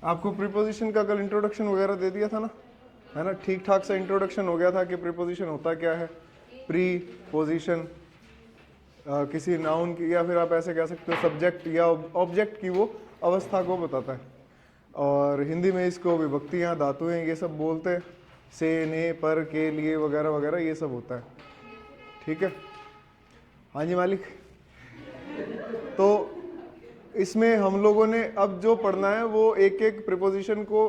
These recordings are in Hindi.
आपको प्रीपोजिशन का कल इंट्रोडक्शन वगैरह दे दिया था ना, है ना, ठीक ठाक सा इंट्रोडक्शन हो गया था कि प्रीपोजिशन होता क्या है। प्री पोजिशन किसी नाउन की, या फिर आप ऐसे कह सकते हो सब्जेक्ट या ऑब्जेक्ट की वो अवस्था को बताता है। और हिंदी में इसको विभक्तियाँ, धातुएं, ये सब बोलते हैं, से, ने, पर, के, लिए वगैरह वगैरह ये सब होता है। ठीक है, हाँ जी मालिक। तो इसमें हम लोगों ने अब जो पढ़ना है वो एक एक प्रीपोजिशन को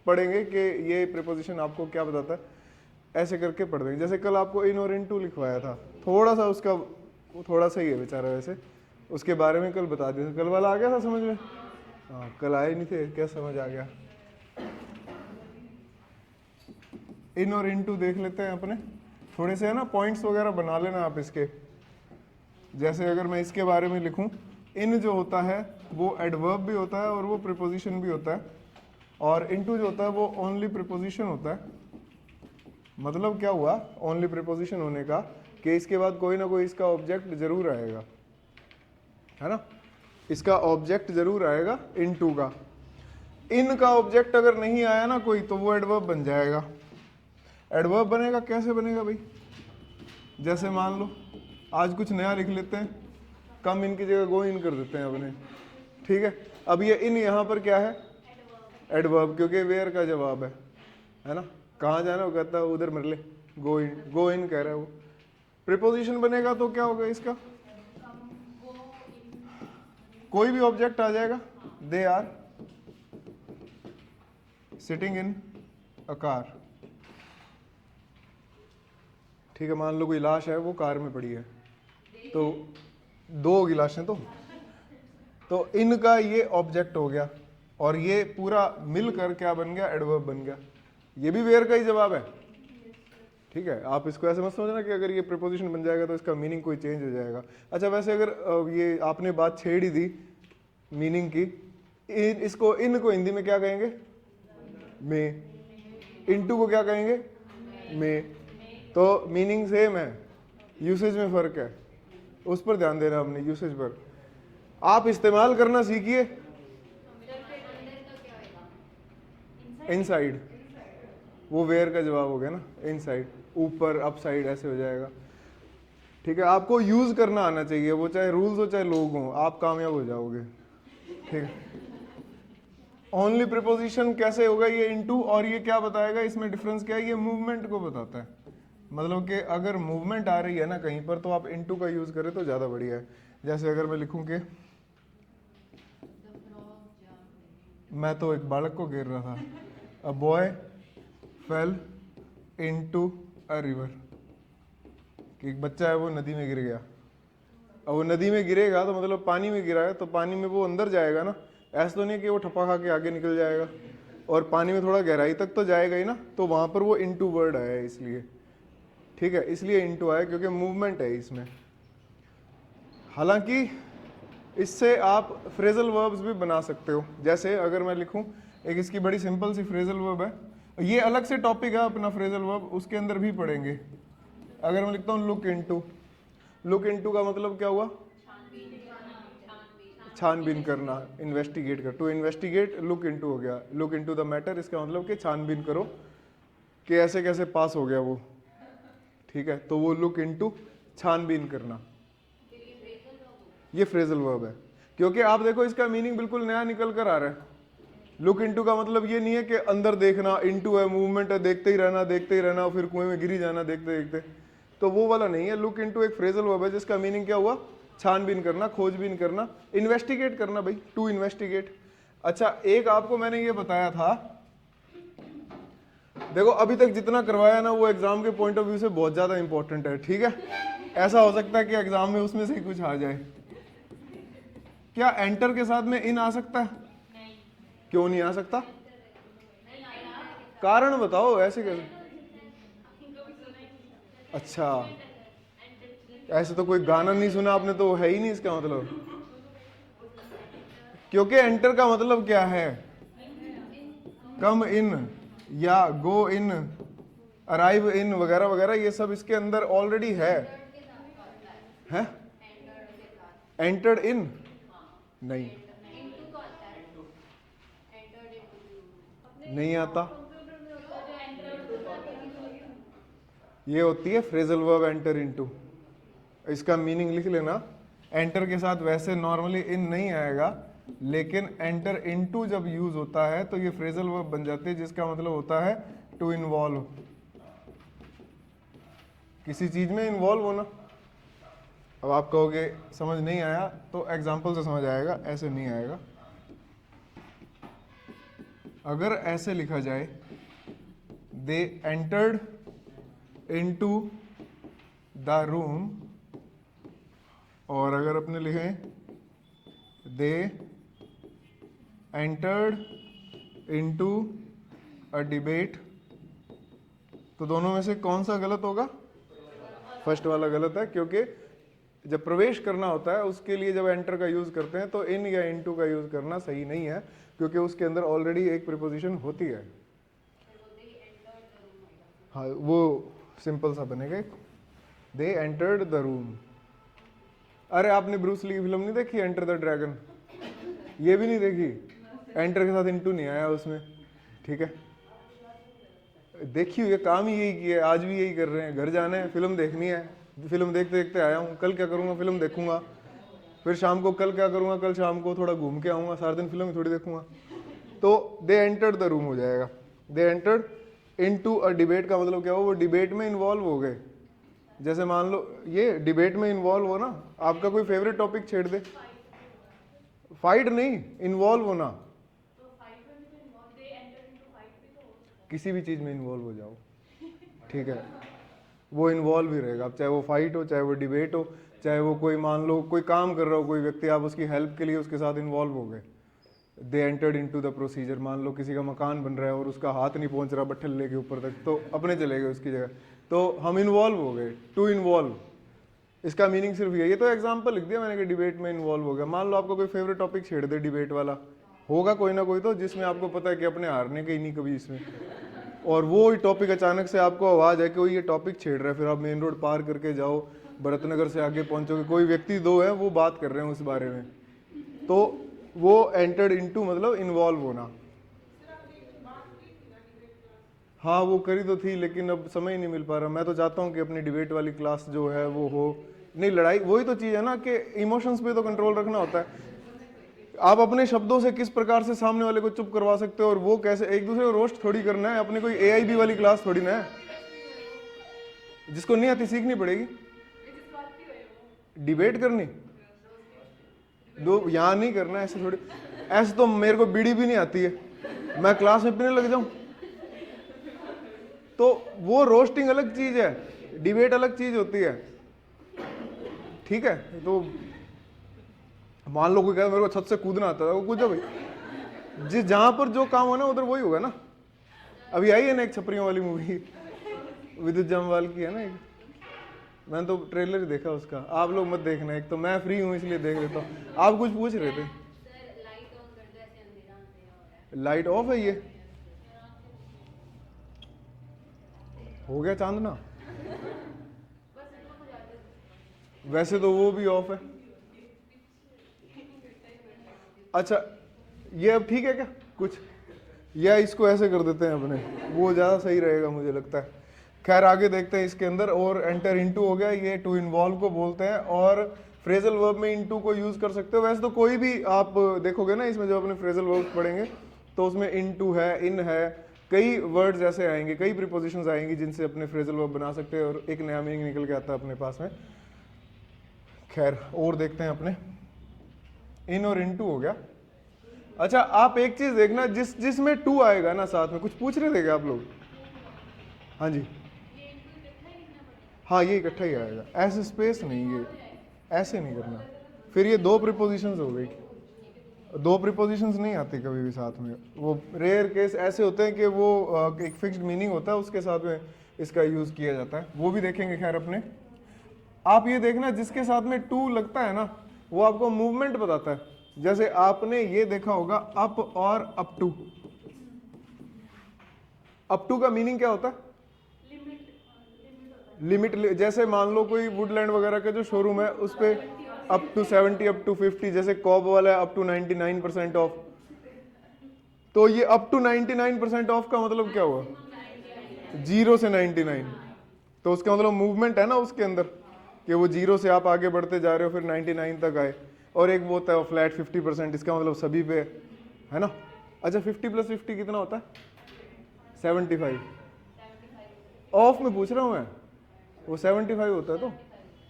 पढ़ेंगे कि ये प्रीपोजिशन आपको क्या बताता है, ऐसे करके पढ़ देंगे। जैसे कल आपको इन और इन टू लिखवाया था, थोड़ा सा उसका थोड़ा सा ही है बेचारा, वैसे उसके बारे में कल बता दिया था। कल वाला आ गया था समझ में? हाँ, कल आए नहीं थे, क्या समझ आ गया? इन और इन टू देख लेते हैं अपने, थोड़े से है ना पॉइंट्स वगैरह बना लेना आप इसके। जैसे अगर मैं इसके बारे में लिखूं, इन जो होता है वो एडवर्ब भी होता है और वो प्रीपोजिशन भी होता है, और इनटू जो होता है वो ओनली प्रीपोजिशन होता है। मतलब क्या हुआ ओनली प्रीपोजिशन होने का, कि इसके बाद कोई ना कोई इसका ऑब्जेक्ट जरूर आएगा, है ना, इसका ऑब्जेक्ट जरूर आएगा इनटू का। इन का ऑब्जेक्ट अगर नहीं आया ना कोई, तो वो एडवर्ब बन जाएगा। एडवर्ब बनेगा कैसे बनेगा भाई? जैसे मान लो आज कुछ नया लिख लेते हैं, कम इन की जगह गो इन कर देते हैं अपने, ठीक है। अब ये इन यहाँ पर क्या है? एडवर्ब, क्योंकि वेयर का जवाब है ना। कहाँ जाना, वो कहता है उधर मिल ले, गो इन कह रहा है वो। प्रीपोजिशन बनेगा तो क्या होगा इसका? कोई भी ऑब्जेक्ट आ जाएगा, they are sitting in a car. ठीक है, मान लो कोई लाश है वो कार में पड़ी है, तो दो होगी लाशें तो इनका ये ऑब्जेक्ट हो गया, और ये पूरा मिलकर क्या बन गया? एडवर्ब बन गया। ये भी वेयर का ही जवाब है। ठीक है, आप इसको ऐसे मत समझना कि अगर ये प्रीपोजिशन बन जाएगा तो इसका मीनिंग कोई चेंज हो जाएगा। अच्छा, वैसे अगर ये आपने बात छेड़ ही दी मीनिंग की, इसको इन को हिंदी में क्या कहेंगे? में। इनटू को क्या कहेंगे? में। तो मीनिंग सेम है, यूसेज में फर्क है, उस पर ध्यान देना अपने यूसेज पर। आप इस्तेमाल करना सीखिए। इनसाइड, वो वेयर का जवाब हो गया ना, इनसाइड, ऊपर, अप साइड, ऐसे हो जाएगा। ठीक है, आपको यूज करना आना चाहिए, वो चाहे रूल्स हो चाहे लोग हों, आप कामयाब हो जाओगे। ठीक है, ओनली प्रीपोजिशन कैसे होगा? ये इनटू, और ये क्या बताएगा, इसमें डिफरेंस क्या है? ये मूवमेंट को बताता है। मतलब कि अगर मूवमेंट आ रही है ना कहीं पर, तो आप इनटू का यूज करें तो ज्यादा बढ़िया है। जैसे अगर मैं लिखूं कि मैं तो एक बालक को घेर रहा था, a boy fail into a river, कि एक बच्चा है वो नदी में गिर गया। अब वो नदी में गिरेगा तो मतलब पानी में गिरा है, तो पानी में वो अंदर जाएगा ना, ऐसा तो नहीं कि वो ठप्पा खा के आगे निकल जाएगा, और पानी में थोड़ा गहराई तक तो जाएगा ही ना, तो वहां पर वो इनटू वर्ड आया है इसलिए। ठीक है, इसलिए इनटू आया क्योंकि मूवमेंट है इसमें। हालांकि इससे आप फ्रेजल वर्ब्स भी बना सकते हो। जैसे अगर मैं लिखूं, एक इसकी बड़ी सिंपल सी फ्रेजल वर्ब है, ये अलग से टॉपिक है अपना फ्रेजल वर्ब, उसके अंदर भी पढ़ेंगे। अगर मैं लिखता हूं लुक इनटू, लुक इनटू का मतलब क्या हुआ? छानबीन करना, इन्वेस्टिगेट कर, टू इन्वेस्टिगेट, लुक इनटू हो गया, लुक इनटू द मैटर, इसका मतलब कि छानबीन करो कि ऐसे कैसे पास हो गया वो। ठीक है, तो वो लुक इनटू, छानबीन करना, ये फ्रेजल वर्ब है। क्योंकि आप देखो इसका मीनिंग बिल्कुल नया निकल कर आ रहा है। लुक इनटू का मतलब ये नहीं है कि अंदर देखना, इनटू है मूवमेंट है, देखते ही रहना, फिर कुएं में गिरी जाना देखते देखते, तो वो वाला नहीं है। लुक इनटू एक फ्रेजल वर्ब है जिसका मीनिंग क्या हुआ? छानबीन करना, खोजबीन करना, इन्वेस्टिगेट करना भाई, टू इन्वेस्टिगेट। अच्छा, एक आपको मैंने ये बताया था, देखो अभी तक जितना करवाया ना वो एग्जाम के पॉइंट ऑफ व्यू से बहुत ज्यादा इंपॉर्टेंट है। ठीक है, ऐसा हो सकता है कि एग्जाम में उसमें से ही कुछ आ जाए। क्या एंटर के साथ में इन आ सकता है? नहीं। क्यों नहीं आ सकता? कारण बताओ, ऐसे कैसे? अच्छा, ऐसे तो कोई गाना नहीं सुना आपने तो है ही नहीं इसका मतलब। क्योंकि एंटर का मतलब क्या है? कम इन या गो इन, अराइव इन वगैरह वगैरह, ये सब इसके अंदर ऑलरेडी है। एंटर्ड इन नहीं, नहीं आता, ये होती है फ्रेजल वर्ब एंटर इनटू। इसका मीनिंग लिख लेना, एंटर के साथ वैसे नॉर्मली इन नहीं आएगा, लेकिन एंटर इनटू जब यूज होता है तो ये फ्रेजल वर्ब बन जाती है, जिसका मतलब होता है टू इन्वॉल्व, किसी चीज में इन्वॉल्व होना। अब आप कहोगे समझ नहीं आया, तो एग्जाम्पल से समझ आएगा, ऐसे नहीं आएगा। अगर ऐसे लिखा जाए, they entered into the room, और अगर अपने लिखें they entered into a debate, तो दोनों में से कौन सा गलत होगा? फर्स्ट वाला गलत है, क्योंकि जब प्रवेश करना होता है उसके लिए जब एंटर का यूज करते हैं तो इन या इनटू का यूज करना सही नहीं है, क्योंकि उसके अंदर ऑलरेडी एक प्रीपोजिशन होती है। हाँ, वो सिंपल सा बनेगा, दे एंटर्ड द रूम। अरे आपने ब्रूस ली की फिल्म नहीं देखी एंटर द ड्रैगन? ये भी नहीं देखी? एंटर के साथ इनटू नहीं आया उसमें, ठीक है। देखी हुई है, काम ही यही किया है, आज भी यही कर रहे हैं। घर जाना है, फिल्म देखनी है, फिल्म देखते देखते आया हूँ, कल क्या करूँगा, फिल्म देखूंगा, फिर शाम को कल क्या करूँगा, कल शाम को थोड़ा घूम के आऊँगा, सारा दिन फिल्म ही थोड़ी देखूंगा। तो दे एंटर्ड द रूम हो जाएगा। They entered into a debate का मतलब क्या हो, वो डिबेट में इन्वॉल्व हो गए। जैसे मान लो ये डिबेट में इन्वॉल्व हो ना, आपका कोई फेवरेट टॉपिक छेड़ दे, फाइट नहीं, इन्वॉल्व होना, किसी भी चीज में इन्वॉल्व हो जाओ, ठीक है, वो इन्वॉल्व ही रहेगा। अब चाहे वो फाइट हो, चाहे वो डिबेट हो, चाहे वो कोई मान लो कोई काम कर रहा हो कोई व्यक्ति, आप उसकी हेल्प के लिए उसके साथ इन्वॉल्व हो गए। They entered into the procedure, मान लो किसी का मकान बन रहा है और उसका हाथ नहीं पहुंच रहा बट्ठल लेके ऊपर तक, तो अपने चले गए उसकी जगह, तो हम इन्वॉल्व हो गए, टू इन्वॉल्व। इसका मीनिंग सिर्फ ये तो एग्जांपल लिख दिया मैंने कि डिबेट में इन्वॉल्व हो गया। मान लो आपका कोई फेवरेट टॉपिक छेड़ दे डिबेट वाला, होगा कोई ना कोई तो जिसमें आपको पता है कि अपने हारने के ही नहीं कभी इसमें, और वो टॉपिक अचानक से आपको आवाज है कि वो ये टॉपिक छेड़ रहा है, फिर आप मेन रोड पार करके जाओ, भरतनगर से आगे पहुंचोगे, कोई व्यक्ति दो है वो बात कर रहे हैं उस बारे में, तो वो एंटर्ड इनटू मतलब इन्वॉल्व होना। हाँ वो करी तो थी, लेकिन अब समय ही नहीं मिल पा रहा। मैं तो चाहता हूँ कि अपनी डिबेट वाली क्लास जो है वो हो। नहीं, लड़ाई वही तो चीज़ है ना कि इमोशंस पे तो कंट्रोल रखना होता है। आप अपने शब्दों से किस प्रकार से सामने वाले को चुप करवा सकते हो, और वो कैसे, एक दूसरे को रोस्ट थोड़ी करना है, अपने कोई AIB वाली क्लास थोड़ी ना है, जिसको नहीं आती सीखनी पड़ेगी। डिबेट करनी दो, यहाँ नहीं करना ऐसे थोड़ी। ऐसे तो मेरे को बीड़ी भी नहीं आती है, मैं क्लास में पीने लग जाऊं, तो वो रोस्टिंग अलग चीज है, डिबेट अलग चीज होती है, ठीक है। तो मान लो कोई कहे मेरे को छत से कूदना आता है, वो कूदो भाई, जिस जहां पर जो काम होना उधर वही होगा ना। अभी आई है ना एक छपरियों वाली मूवी, विद्युत जामवाल की है ना एक, मैंने तो ट्रेलर ही देखा उसका, आप लोग मत देखना, एक तो मैं फ्री हूँ इसलिए देख लेता हूँ। आप कुछ पूछ रहे थे? लाइट ऑफ है, ये हो गया चांदना, वैसे तो वो भी ऑफ है। अच्छा ये अब ठीक है क्या कुछ, या इसको ऐसे कर देते हैं अपने, वो ज्यादा सही रहेगा मुझे लगता है। खैर आगे देखते हैं इसके अंदर। और एंटर इनटू हो गया, ये टू इन्वॉल्व को बोलते हैं, और फ्रेजल वर्ब में इनटू को यूज कर सकते हो। वैसे तो कोई भी आप देखोगे ना इसमें, जब अपने फ्रेजल वर्ब पढ़ेंगे तो उसमें इनटू है, इन है, कई वर्ड्स ऐसे आएंगे, कई प्रीपोजिशंस आएंगी जिनसे अपने फ्रेजल वर्ब बना सकते हैं, और एक नया मीनिंग निकल के आता है अपने पास में। खैर और देखते हैं अपने, इन और इनटू हो गया। अच्छा आप एक चीज देखना, जिसमें टू आएगा ना साथ में, कुछ पूछ रहे थे क्या आप लोग? हाँ जी, हाँ ये इकट्ठा ही आएगा, ऐसे स्पेस नहीं, ये ऐसे नहीं करना, फिर ये दो प्रीपोजिशंस हो गई। दो प्रीपोजिशंस नहीं आती कभी भी साथ में, वो रेयर केस ऐसे होते हैं कि वो एक फिक्स्ड मीनिंग होता है उसके साथ में इसका यूज किया जाता है, वो भी देखेंगे खैर अपने। आप ये देखना जिसके साथ में टू लगता है ना, वो आपको मूवमेंट बताता है। जैसे आपने ये देखा होगा अप और अप टू। अप टू का मीनिंग क्या होता है? लिमिट। जैसे मान लो कोई वुडलैंड वगैरह का जो शोरूम है उस पे अप टू 70, अप टू 50, जैसे कॉब वाला है अप टू 99% ऑफ, तो ये अप टू 99% ऑफ का मतलब क्या हुआ? 0 से 99। तो उसका मतलब मूवमेंट है ना उसके अंदर, कि वो 0 से आप आगे बढ़ते जा रहे हो फिर 99 तक आए। और एक वो होता है फ्लैट 50%, इसका मतलब सभी पे है ना। अच्छा 50 + 50 कितना होता है? 75। ऑफ में पूछ रहा हूँ मैं, वो 75 होता है तो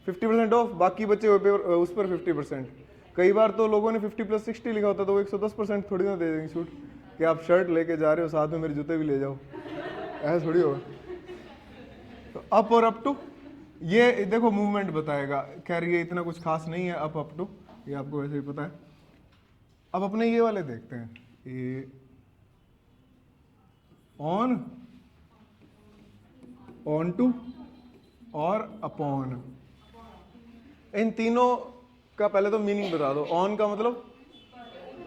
50% ऑफ, बाकी बचे हुए पे उस पर 50%। कई बार तो लोगों ने 50 + 60 लिखा होता है, तो वो 110% थोड़ी ना दे देंगे छूट कि आप शर्ट लेके जा रहे हो साथ में मेरे जूते भी ले जाओ, ऐसा थोड़ी होगा। तो अप और अप टू ये देखो मूवमेंट बताएगा। खैर ये इतना कुछ खास नहीं है अप टू, ये आपको वैसे ही पता है। अब अपने ये वाले देखते हैं, ये ऑन, ऑन टू और अपॉन। इन तीनों का पहले तो मीनिंग बता दो। ऑन का मतलब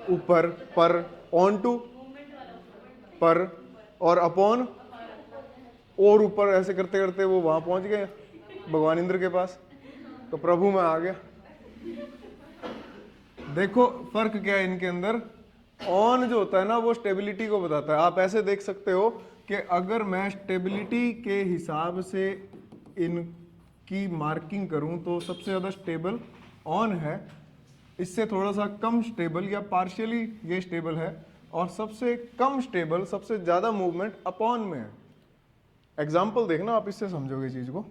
ऊपर, पर। ऑन टू पर, और अपॉन और ऊपर। ऐसे करते करते वो वहां पहुंच गए भगवान इंद्र के पास, तो प्रभु में आ गया। देखो फर्क क्या है इनके अंदर। ऑन जो होता है ना वो स्टेबिलिटी को बताता है। आप ऐसे देख सकते हो कि अगर मैं स्टेबिलिटी के हिसाब से इनकी मार्किंग करूं तो सबसे ज्यादा स्टेबल ऑन है, इससे थोड़ा सा कम स्टेबल या पार्शियली ये स्टेबल है, और सबसे कम स्टेबल, सबसे ज्यादा मूवमेंट अपॉन में है। एग्जाम्पल देखना, आप इससे समझोगे चीज को।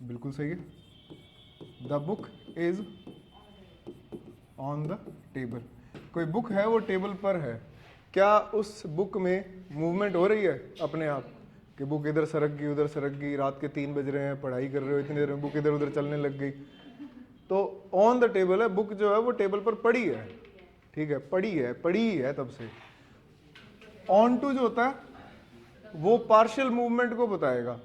बिल्कुल सही है। The book is on the table. कोई बुक है वो टेबल पर है, क्या उस बुक में मूवमेंट हो रही है अपने आप? कि बुक इधर सरक गई, उधर सरक गई, रात के 3 बज रहे हैं, पढ़ाई कर रहे हो, इतनी देर में बुक इधर उधर चलने लग गई। तो ऑन द टेबल है, बुक जो है वो टेबल पर पड़ी है, ठीक है, पड़ी है, पड़ी है तब से। ऑन टू जो होता है वो पार्शियल मूवमेंट को बताएगा।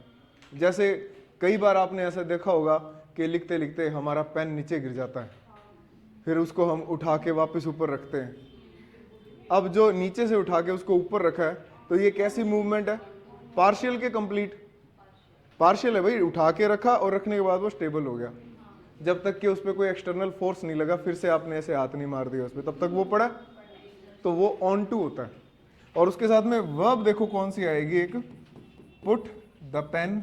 जैसे कई बार आपने ऐसा देखा होगा कि लिखते लिखते हमारा पेन नीचे गिर जाता है, फिर उसको हम उठा के वापस ऊपर रखते हैं। अब जो नीचे से उठा के उसको ऊपर रखा है, तो ये कैसी मूवमेंट है? पार्शियल के कंप्लीट? पार्शियल है भाई, उठा के रखा और रखने के बाद वो स्टेबल हो गया। जब तक कि उस पर कोई एक्सटर्नल फोर्स नहीं लगा, फिर से आपने ऐसे हाथ नहीं मार दिया उस पर, तब तक वो पड़ा, तो वो ऑन टू होता है। और उसके साथ में वर्ब देखो कौन सी आएगी, एक put the pen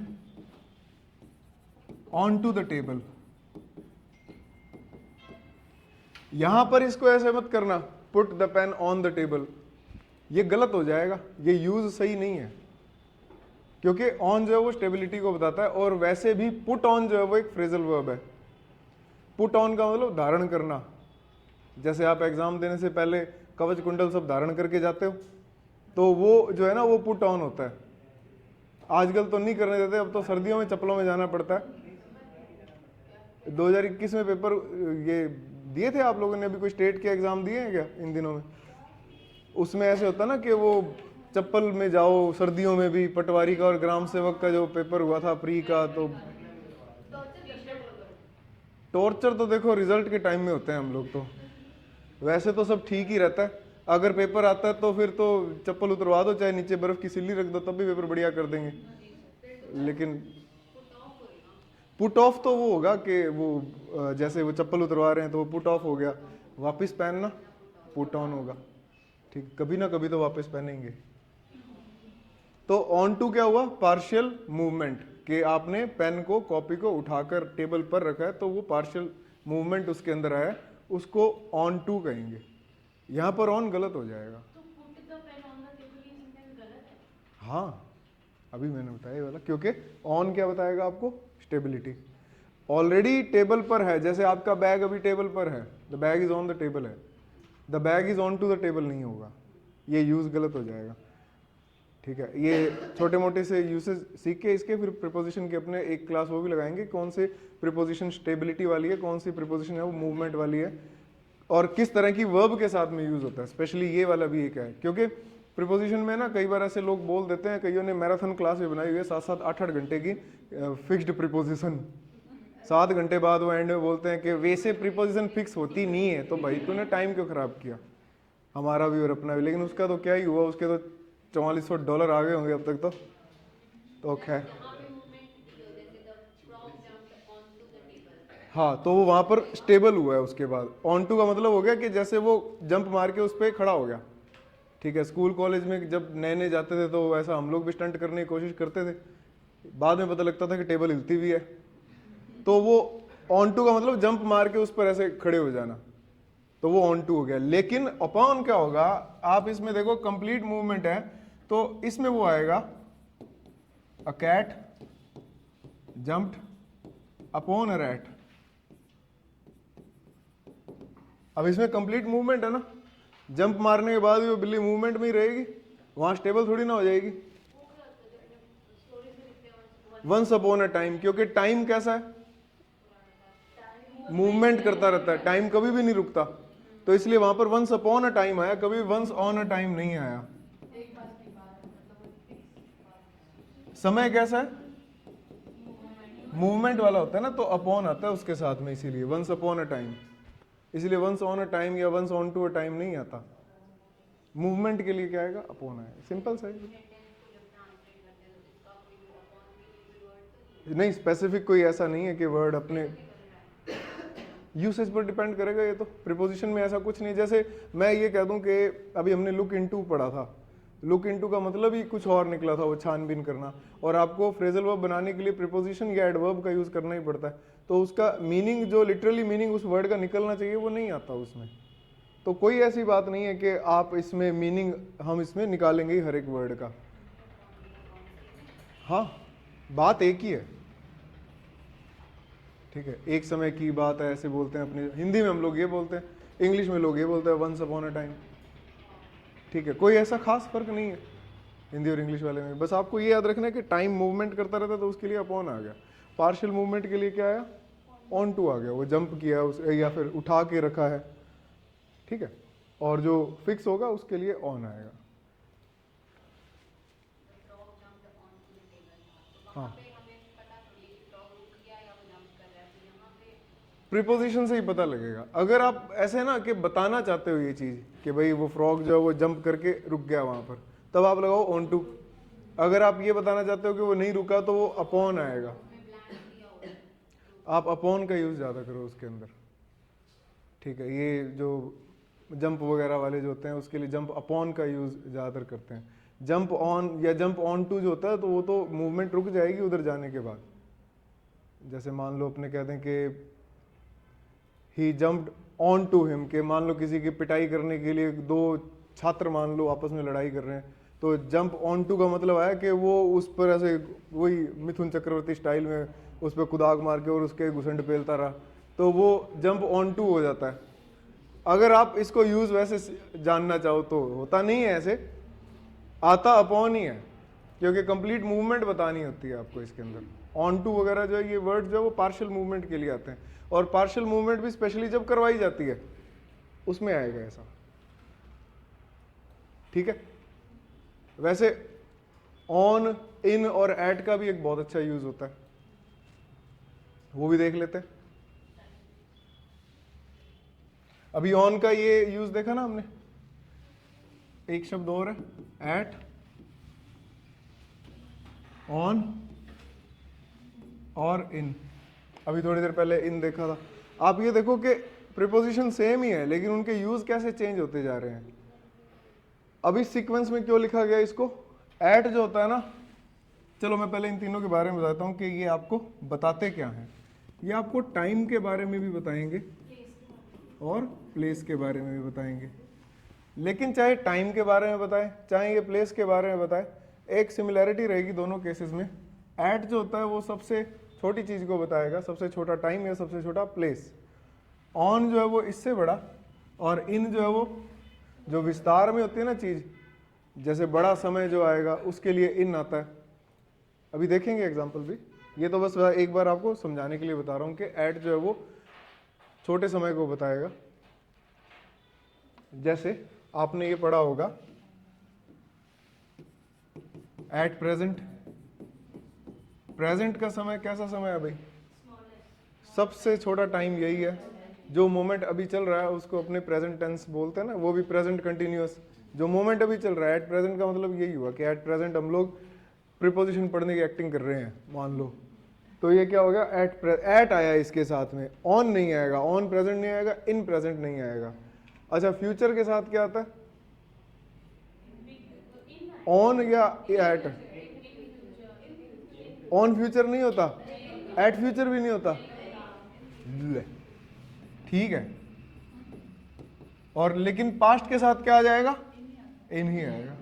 on to the table. यहां पर इसको ऐसे मत करना, put the pen on the table, ये गलत हो जाएगा, ये यूज सही नहीं है। क्योंकि ऑन जो है वो स्टेबिलिटी को बताता है, और वैसे भी पुट ऑन जो है वो एक फ्रेजल वर्ब है। पुट ऑन का मतलब धारण करना। जैसे आप एग्जाम देने से पहले कवच कुंडल सब धारण करके जाते हो, तो वो जो है ना वो पुट ऑन होता है। आजकल तो नहीं करने देते, अब तो सर्दियों में चप्पलों में जाना पड़ता है। 2021 में पेपर ये दिए थे आप लोगों ने? अभी कोई स्टेट के एग्जाम दिए हैं क्या इन दिनों में? उसमें ऐसे होता ना कि वो चप्पल में जाओ सर्दियों में भी। पटवारी का और ग्राम सेवक का जो पेपर हुआ था प्री का, तो टॉर्चर तो देखो रिजल्ट के टाइम में होते हैं हम लोग तो, वैसे तो सब ठीक ही रहता है। अगर पेपर आता है तो फिर तो चप्पल उतरवा दो, चाहे नीचे बर्फ की सिल्ली रख दो, तब भी पेपर बढ़िया कर देंगे। लेकिन पुट ऑफ तो वो होगा कि वो जैसे वो चप्पल उतरवा रहे हैं तो वो पुट ऑफ हो गया, वापस पहनना पुट ऑन होगा। ठीक, कभी ना कभी तो वापस पहनेंगे। तो ऑन टू क्या हुआ? पार्शियल मूवमेंट, कि आपने पेन को, कॉपी को उठाकर टेबल पर रखा है, तो वो पार्शियल मूवमेंट उसके अंदर आया, उसको ऑन टू कहेंगे। यहां पर ऑन गलत हो जाएगा। तो put the pen on the table ये सेंटेंस गलत है? हाँ, अभी मैंने बताया ये वाला, क्योंकि ऑन क्या बताएगा आपको? स्टेबिलिटी। ऑलरेडी टेबल पर है, जैसे आपका बैग अभी टेबल पर है, the bag is on the table है, the bag is on to the table नहीं होगा, ये यूज गलत हो जाएगा। ठीक है, ये छोटे मोटे से यूसेज सीख के इसके फिर प्रीपोजिशन के अपने एक क्लास वो भी लगाएंगे, कौन से प्रीपोजिशन स्टेबिलिटी वाली है, कौन सी प्रीपोजिशन है वो मूवमेंट वाली है, और किस तरह की वर्ब के साथ में यूज होता है। स्पेशली ये वाला भी एक है, क्योंकि प्रीपोजिशन में ना कई बार ऐसे लोग बोल देते हैं, कईयों ने मैराथन क्लास भी बनाई हुई है 7-7 8-8 घंटे की फिक्स्ड प्रीपोजिशन। 7 घंटे बाद वो एंड में बोलते हैं कि वैसे प्रीपोजिशन फिक्स होती नहीं है, तो भाई तूने टाइम क्यों खराब किया, हमारा भी और अपना भी। लेकिन उसका तो क्या ही हुआ, उसके तो $4400 आ गए होंगे अब तक तो खैर। यहाँ पे मूवमेंट जैसे the frog jumped on to the table, हाँ, तो वो वहां पर स्टेबल हुआ है। उसके बाद ऑन टू का मतलब हो गया कि जैसे वो जंप मार के उस पर खड़ा हो गया। ठीक है, स्कूल कॉलेज में जब नए नए जाते थे तो ऐसा हम लोग भी स्टंट करने की कोशिश करते थे, बाद में पता लगता था कि टेबल हिलती भी है। तो वो ऑन टू का मतलब जंप मार के उस पर ऐसे खड़े हो जाना, तो वो ऑन टू हो गया। लेकिन अपॉन क्या होगा, आप इसमें देखो कंप्लीट मूवमेंट है, तो इसमें वो आएगा a cat jumped upon a rat. अब इसमें कंप्लीट मूवमेंट है ना, जंप मारने के बाद भी वो बिल्ली मूवमेंट में ही रहेगी, वहां स्टेबल थोड़ी ना हो जाएगी। वंस अपॉन अ टाइम, क्योंकि टाइम कैसा है, मूवमेंट करता रहता है, टाइम कभी भी नहीं रुकता, तो इसलिए वहां पर वंस अपॉन अ टाइम आया, कभी वंस ऑन अ टाइम नहीं आया। समय कैसा है, मूवमेंट वाला होता है ना, तो अपॉन आता है उसके साथ में, इसीलिए वंस अपॉन अ टाइम। इसलिए वंस ऑन अ टाइम या once on to a time नहीं आता, मूवमेंट के लिए क्या आएगा, अपॉन आएगा। सिंपल सा है, नहीं स्पेसिफिक कोई ऐसा नहीं है कि वर्ड अपने यूसेज पर डिपेंड करेगा। ये तो प्रीपोजिशन में ऐसा कुछ नहीं। जैसे मैं ये कह दूं कि अभी हमने लुक इनटू पढ़ा था, लुक इनटू का मतलब ही कुछ और निकला था, वो छानबीन करना, और आपको फ्रेजल वर्ब बनाने के लिए प्रीपोजिशन या एडवर्ब का यूज करना ही पड़ता है, तो उसका मीनिंग जो लिटरली मीनिंग उस वर्ड का निकलना चाहिए वो नहीं आता उसमें। तो कोई ऐसी बात नहीं है कि आप इसमें मीनिंग हम इसमें निकालेंगे ही हर एक वर्ड का। हाँ, बात एक ही है। ठीक है, एक समय की बात है ऐसे बोलते हैं अपने हिंदी में, हम लोग ये बोलते हैं, इंग्लिश में लोग ये बोलते हैं वंस अपॉन अ टाइम। ठीक है, कोई ऐसा खास फर्क नहीं है हिंदी और इंग्लिश वाले में। बस आपको ये याद रखना है कि टाइम मूवमेंट करता रहता है, तो उसके लिए अपॉन आ गया। पार्शियल मूवमेंट के लिए क्या आया, ऑन टू आ गया, वो जंप किया उस या फिर उठा के रखा है। ठीक है, और जो फिक्स होगा उसके लिए ऑन आएगा। हाँ, प्रीपोजिशन से ही पता लगेगा। अगर आप ऐसे ना कि बताना चाहते हो ये चीज कि भाई वो फ्रॉग जो है वो जंप करके रुक गया वहां पर, तब आप लगाओ ऑन टू। अगर आप ये बताना चाहते हो कि वो नहीं रुका, तो वो अपॉन आएगा। आप अपॉन का यूज ज्यादा करो उसके अंदर। ठीक है, ये जो जंप वगैरह वाले जो होते हैं उसके लिए जंप अपॉन का यूज ज्यादातर करते हैं। जंप ऑन या जंप ऑन टू जो होता है, तो वो तो मूवमेंट रुक जाएगी उधर जाने के बाद। जैसे मान लो अपने कहते हैं कि ही जंप्ड ऑन टू हिम, के मान लो किसी की पिटाई करने के लिए दो छात्र मान लो आपस में लड़ाई कर रहे हैं, तो जंप ऑन टू का मतलब आया कि वो उस पर ऐसे वही मिथुन चक्रवर्ती स्टाइल में उस पर कुदाग मार के और उसके घुसंड पेलता रहा, तो वो जंप ऑन टू हो जाता है। अगर आप इसको यूज वैसे जानना चाहो तो होता नहीं है ऐसे, आता अपॉन ही है, क्योंकि कंप्लीट मूवमेंट बतानी होती है आपको इसके अंदर। ऑन टू वगैरह जो है ये वर्ड जो है वो पार्शियल मूवमेंट के लिए आते हैं, और पार्शियल मूवमेंट भी स्पेशली जब करवाई जाती है उसमें आएगा ऐसा। ठीक है, वैसे ऑन, इन और एट का भी एक बहुत अच्छा यूज होता है, वो भी देख लेते हैं। अभी ऑन का ये यूज देखा ना हमने, एक शब्द और है, एट, ऑन और इन। अभी थोड़ी देर पहले इन देखा था। आप ये देखो कि प्रीपोजिशन सेम ही है, लेकिन उनके यूज कैसे चेंज होते जा रहे हैं। अभी सीक्वेंस में क्यों लिखा गया इसको, एट जो होता है ना, चलो मैं पहले इन तीनों के बारे में बताता हूँ कि ये आपको बताते क्या हैं। ये आपको टाइम के बारे में भी बताएंगे और प्लेस के बारे में भी बताएंगे। लेकिन चाहे टाइम के बारे में बताए चाहे ये प्लेस के बारे में बताए, एक सिमिलैरिटी रहेगी दोनों केसेस में। एट जो होता है वो सबसे छोटी चीज को बताएगा, सबसे छोटा टाइम या सबसे छोटा प्लेस। ऑन जो है वो इससे बड़ा, और इन जो है वो जो विस्तार में होती है ना चीज, जैसे बड़ा समय जो आएगा उसके लिए इन आता है। अभी देखेंगे एग्जाम्पल भी, ये तो बस एक बार आपको समझाने के लिए बता रहा हूँ कि एट जो है वो छोटे समय को बताएगा। जैसे आपने ये पढ़ा होगा एट प्रेजेंट। प्रेजेंट का समय कैसा समय है भाई, सबसे छोटा टाइम यही है। जो मोमेंट अभी चल रहा है उसको अपने प्रेजेंट टेंस बोलते हैं ना, वो भी प्रेजेंट कंटिन्यूअस। जो मोमेंट अभी चल रहा है एट प्रेजेंट का मतलब यही हुआ कि एट प्रेजेंट हम लोग प्रीपोजिशन पढ़ने की एक्टिंग कर रहे हैं मान लो, तो ये क्या हो गया, एट आया इसके साथ में, ऑन नहीं आएगा, ऑन प्रेजेंट नहीं आएगा, इन प्रेजेंट नहीं आएगा। अच्छा फ्यूचर के साथ क्या आता है, ऑन या एट, ऑन फ्यूचर नहीं होता, एट फ्यूचर भी नहीं होता, ले, ठीक है। और लेकिन पास्ट के साथ क्या आ जाएगा, इन ही आएगा,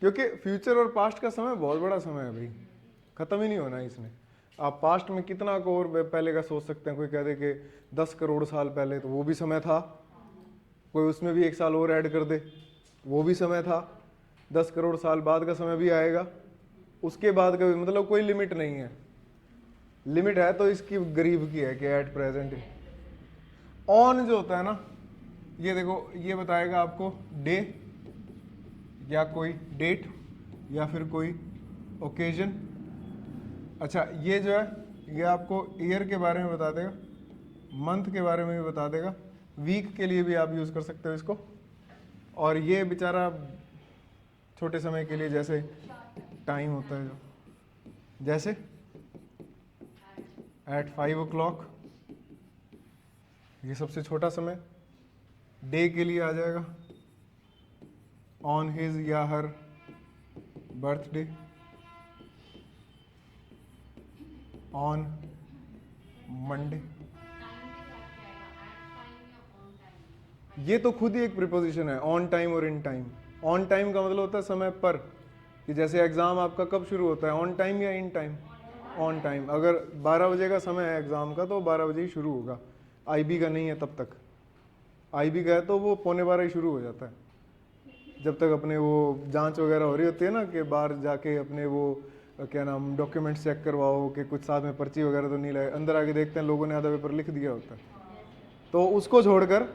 क्योंकि फ्यूचर और पास्ट का समय बहुत बड़ा समय है भाई, खत्म ही नहीं होना है इसने। आप पास्ट में कितना को और पहले का सोच सकते हैं, कोई कह दे कि 10 करोड़ साल पहले, तो वो भी समय था, कोई उसमें भी 1 साल और ऐड कर दे, वो भी समय था, 10 करोड़ साल बाद का समय भी आएगा, उसके बाद का भी, मतलब कोई लिमिट नहीं है। लिमिट है तो इसकी गरीब की है कि एट प्रेजेंट। ऑन जो होता है ना, ये देखो, ये बताएगा आपको डे या कोई डेट या फिर कोई ओकेजन। अच्छा ये जो है, ये आपको ईयर के बारे में बता देगा, मंथ के बारे में भी बता देगा, वीक के लिए भी आप यूज़ कर सकते हो इसको। और ये बेचारा छोटे समय के लिए, जैसे टाइम होता है जो, जैसे एट 5 o'clock, ये सबसे छोटा समय। डे के लिए आ जाएगा ऑन हिज या हर बर्थडे, ऑन मंडे। ये तो खुद ही एक प्रीपोजिशन है, ऑन टाइम और इन टाइम। ऑन टाइम का मतलब होता है समय पर, कि जैसे एग्जाम आपका कब शुरू होता है, ऑन टाइम या इन टाइम, ऑन टाइम। अगर 12 बजे का समय है एग्जाम का तो 12 बजे ही शुरू होगा, आईबी का नहीं है तब तक। आईबी का है तो वो 11:15 ही शुरू हो जाता है, जब तक अपने वो जांच वगैरह हो रही होती है ना, कि बाहर जाके अपने वो क्या नाम डॉक्यूमेंट्स चेक करवाओ कि कुछ साथ में पर्ची वगैरह तो नहीं लाए, अंदर आके देखते हैं लोगों ने आधा पेपर लिख दिया होता है। तो उसको छोड़कर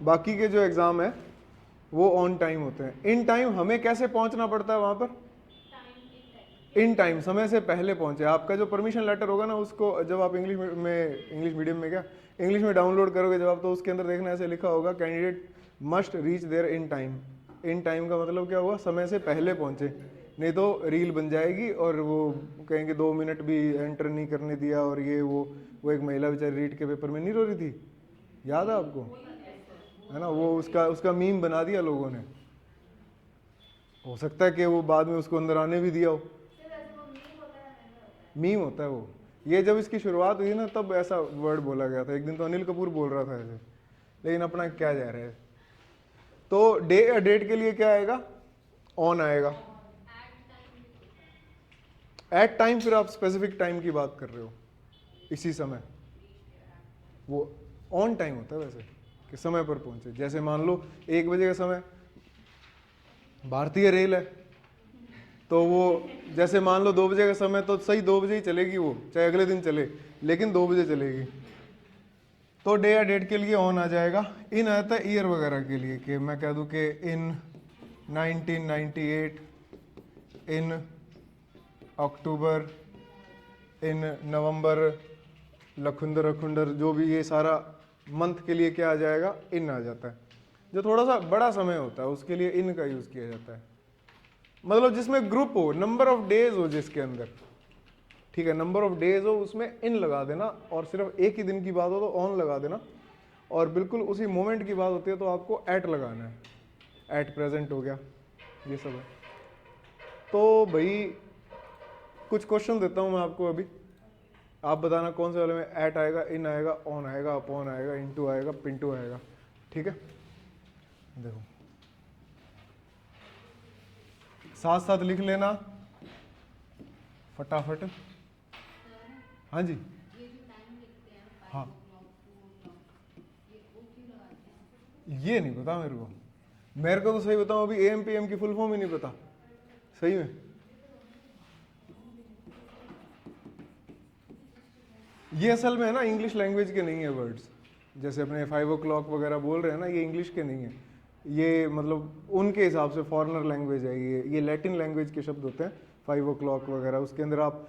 बाकी के जो एग्ज़ाम है वो ऑन टाइम होते हैं। इन टाइम हमें कैसे पहुंचना पड़ता है वहाँ पर, इन टाइम, समय से पहले पहुंचे। आपका जो परमिशन लेटर होगा ना, उसको जब आप इंग्लिश मीडियम में क्या, इंग्लिश में डाउनलोड करोगे जब आप, तो उसके अंदर देखना ऐसे लिखा होगा, candidate must reach there in time. In time का मतलब क्या हुआ, समय से पहले पहुंचे, नहीं तो रील बन जाएगी और वो कहेंगे 2 मिनट भी एंटर नहीं करने दिया। और ये वो एक महिला बेचारी रीट के पेपर में नहीं रो रही थी, याद है आपको, है ना, वो उसका मीम बना दिया लोगों ने। हो सकता है कि वो बाद में उसको अंदर आने भी दिया हो, मीम होता है वो। ये जब इसकी शुरुआत हुई ना, तब ऐसा वर्ड बोला गया था। एक दिन तो अनिल कपूर बोल रहा था ऐसे, लेकिन अपना क्या जा रहा है। तो डे या डेट के लिए क्या आएगा, ऑन आएगा। एट टाइम, फिर आप स्पेसिफिक टाइम की बात कर रहे हो, इसी समय, वो ऑन टाइम होता है वैसे, कि समय पर पहुंचे। जैसे मान लो 1 बजे का समय, भारतीय रेल है, तो वो जैसे मान लो 2 बजे का समय, तो सही 2 बजे ही चलेगी वो, चाहे अगले दिन चले, लेकिन 2 बजे चलेगी। तो डे या डेट के लिए ऑन आ जाएगा। इन आता है ईयर वगैरह के लिए, कि मैं कह दूं कि इन 1998, इन अक्टूबर, इन नवंबर, लखुंदर अखुंदर, जो भी ये सारा मंथ के लिए क्या आ जाएगा, इन आ जाता है। जो थोड़ा सा बड़ा समय होता है उसके लिए इन का यूज किया जाता है, मतलब जिसमें ग्रुप हो, नंबर ऑफ डेज हो जिसके अंदर, ठीक है, नंबर ऑफ डेज हो, उसमें इन लगा देना। और सिर्फ एक ही दिन की बात हो तो ऑन लगा देना, और बिल्कुल उसी मोमेंट की बात होती है तो आपको एट लगाना है। एट प्रेजेंट हो गया, ये सब है। तो भाई कुछ क्वेश्चन देता हूं मैं आपको अभी, आप बताना कौन से वाले में एट आएगा, इन आएगा, ऑन आएगा, अपॉन आएगा, इनटू आएगा, पिंटू आएगा, ठीक है। देखो साथ साथ लिख लेना फटाफट। हाँ जी, हाँ, ये नहीं पता मेरे को तो सही बताऊं, अभी AM PM की फुल फॉर्म ही नहीं पता सही में। ये असल में है ना, इंग्लिश लैंग्वेज के नहीं है वर्ड्स, जैसे अपने 5 o'clock वगैरह बोल रहे हैं ना, ये इंग्लिश के नहीं है, ये मतलब उनके हिसाब से फॉरेनर लैंग्वेज है। ये लैटिन लैंग्वेज के शब्द होते हैं 5 o'clock वगैरह। उसके अंदर आप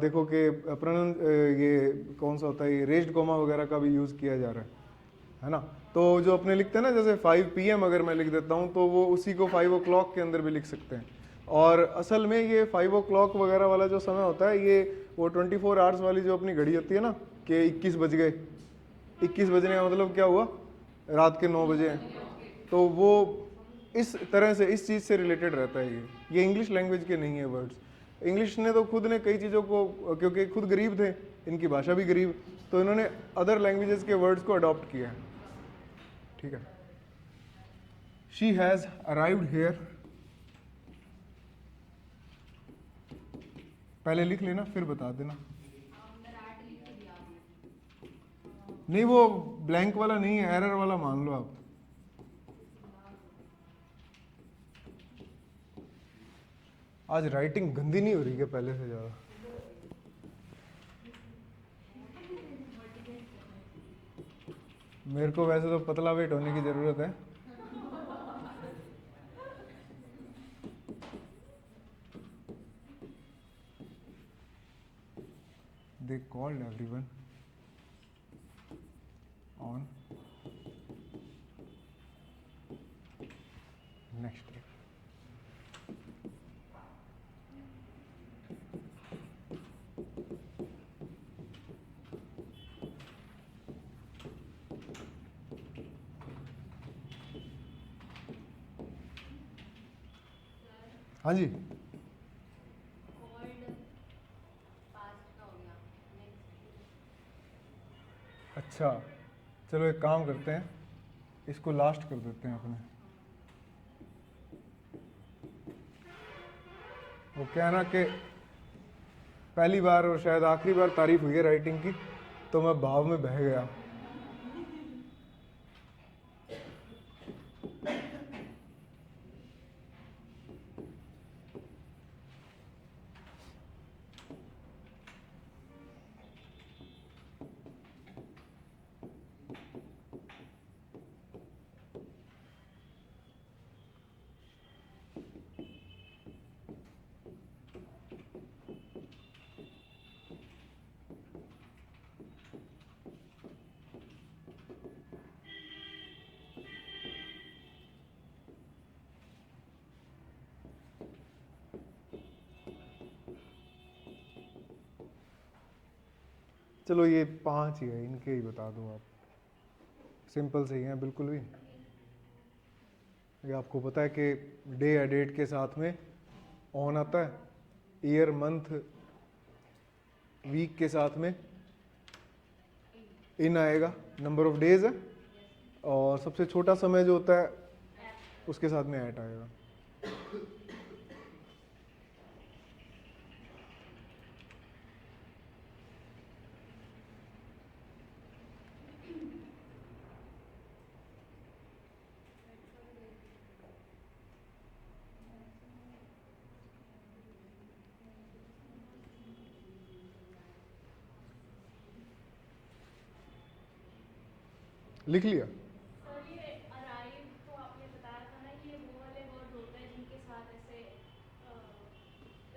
देखो कि ये कौन सा होता है, ये रेज्ड कोमा वगैरह का भी यूज़ किया जा रहा है ना। तो जो अपने लिखते हैं ना, जैसे 5 PM अगर मैं लिख देता हूँ तो वो उसी को 5 o'clock के अंदर भी लिख सकते हैं। और असल में ये 5 o'clock वगैरह वाला जो समय होता है, ये वो 24 आवर्स वाली जो अपनी घड़ी होती है ना, कि 21 बज गए, 21 बजने का मतलब क्या हुआ, रात के 9 बजे हैं। तो वो इस तरह से इस चीज़ से रिलेटेड रहता है। ये इंग्लिश लैंग्वेज के नहीं है वर्ड्स। इंग्लिश ने तो खुद ने कई चीज़ों को, क्योंकि खुद गरीब थे, इनकी भाषा भी गरीब, तो इन्होंने अदर लैंग्वेजेस के वर्ड्स को अडॉप्ट किया है। ठीक है, शी हैज़ अराइव्ड हियर, पहले लिख लेना फिर बता देना। नहीं, वो ब्लैंक वाला नहीं है, एरर वाला मान लो आप। आज राइटिंग गंदी नहीं हो रही है पहले से ज़्यादा? मेरे को वैसे तो पतला वेट होने की ज़रूरत है। They called everyone on next day. हाँ जी, अच्छा चलो एक काम करते हैं, इसको लास्ट कर देते हैं अपने। वो क्या है ना कि पहली बार और शायद आखिरी बार तारीफ हुई है राइटिंग की, तो मैं भाव में बह गया। चलो ये 5 ही है, इनके ही बता दो आप, सिंपल से ही हैं बिल्कुल भी। ये आपको पता है कि डे या डेट के साथ में ऑन आता है, ईयर मंथ वीक के साथ में इन आएगा, नंबर ऑफ डेज है, और सबसे छोटा समय जो होता है उसके साथ में एट आएगा। लिख लिया? सर ये अराइव तो आपने बताया था ना, ये वो वाले वर्ड होते हैं जिनके साथ ऐसे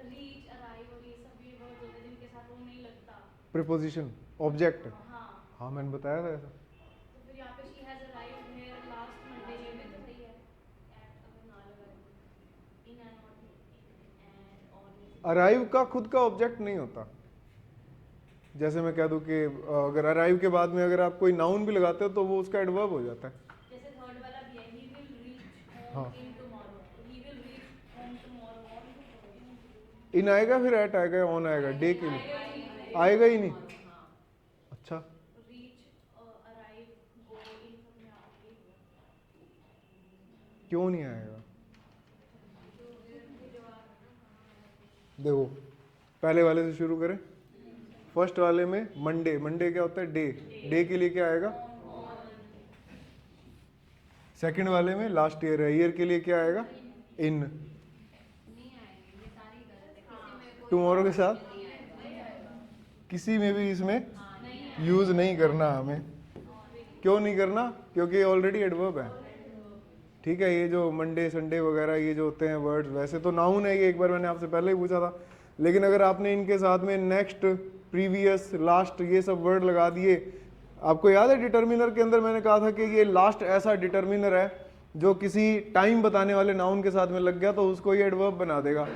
रीच, अराइव और ये सब ये वर्ड होते हैं जिनके साथ वो नहीं लगता। Preposition, object. हाँ, हाँ मैंने बताया था ऐसा। तो फिर यहाँ पे she has arrived here last Monday, ये भी तो सही है। एट अगर ना लगा तो इन एंड ऑन अराइव का खुद का ऑब्जेक्ट नहीं होता। जैसे मैं कह दूं कि अगर अराइव के बाद में अगर आप कोई नाउन भी लगाते हो तो वो उसका एडवर्ब हो जाता है। जैसे थर्ड वाला भी है, ही विल रीच हाँ। Home in tomorrow, he will reach home tomorrow, in आएगा फिर एट आएगा, ऑन आएगा, डे के लिए आएगा ही नहीं। अच्छा, रीच, अराइव, गो, इन सब में आगे क्यों नहीं आएगा? देखो पहले वाले से शुरू करें। फर्स्ट वाले में मंडे, मंडे क्या होता है, डे, डे के लिए क्या आएगा, सेकंड वाले में लास्ट ईयर है, ईयर के लिए क्या आएगा, इन। टुमारो के साथ किसी में भी इसमें यूज नहीं करना हमें। क्यों नहीं करना? क्योंकि ऑलरेडी एडवर्ब है। ठीक है, ये जो मंडे संडे वगैरह ये जो होते हैं वर्ड्स, वैसे तो नाउन है ये, एक बार मैंने आपसे पहले ही पूछा था, लेकिन अगर आपने इनके साथ में नेक्स्ट, प्रीवियस, लास्ट ये सब वर्ड लगा दिए, आपको याद है डिटर्मिनर के अंदर मैंने कहा था कि ये लास्ट ऐसा डिटर्मिनर है जो किसी टाइम बताने वाले नाउन के साथ में लग गया तो उसको ये एडवर्ब बना देगा।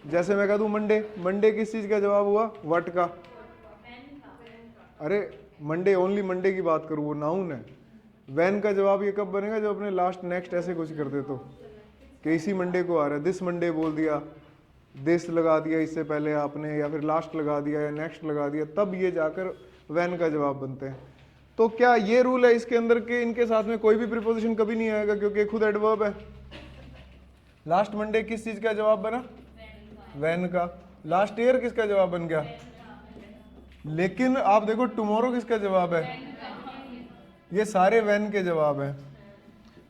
जैसे मैं कह दूं मंडे, मंडे किस चीज का जवाब हुआ? व्हाट का? अरे मंडे, ओनली मंडे की बात करूं, वो नाउन है। वैन का जवाब ये कब बनेगा? जब अपने लास्ट नेक्स्ट ऐसे कुछ कर दे तो, कि इसी मंडे को आ रहा है, दिस मंडे बोल दिया, दिस लगा दिया इससे पहले आपने, या फिर लास्ट लगा दिया या नेक्स्ट लगा दिया, तब ये जाकर वैन का जवाब बनते हैं। तो क्या ये रूल है इसके अंदर के इनके साथ में कोई भी प्रीपोजिशन कभी नहीं आएगा, क्योंकि खुद एडवर्ब है। लास्ट मंडे किस चीज का जवाब बना? वैन का। लास्ट ईयर किसका जवाब बन गया? लेकिन आप देखो टुमारो किसका जवाब है? ये सारे वैन के जवाब हैं।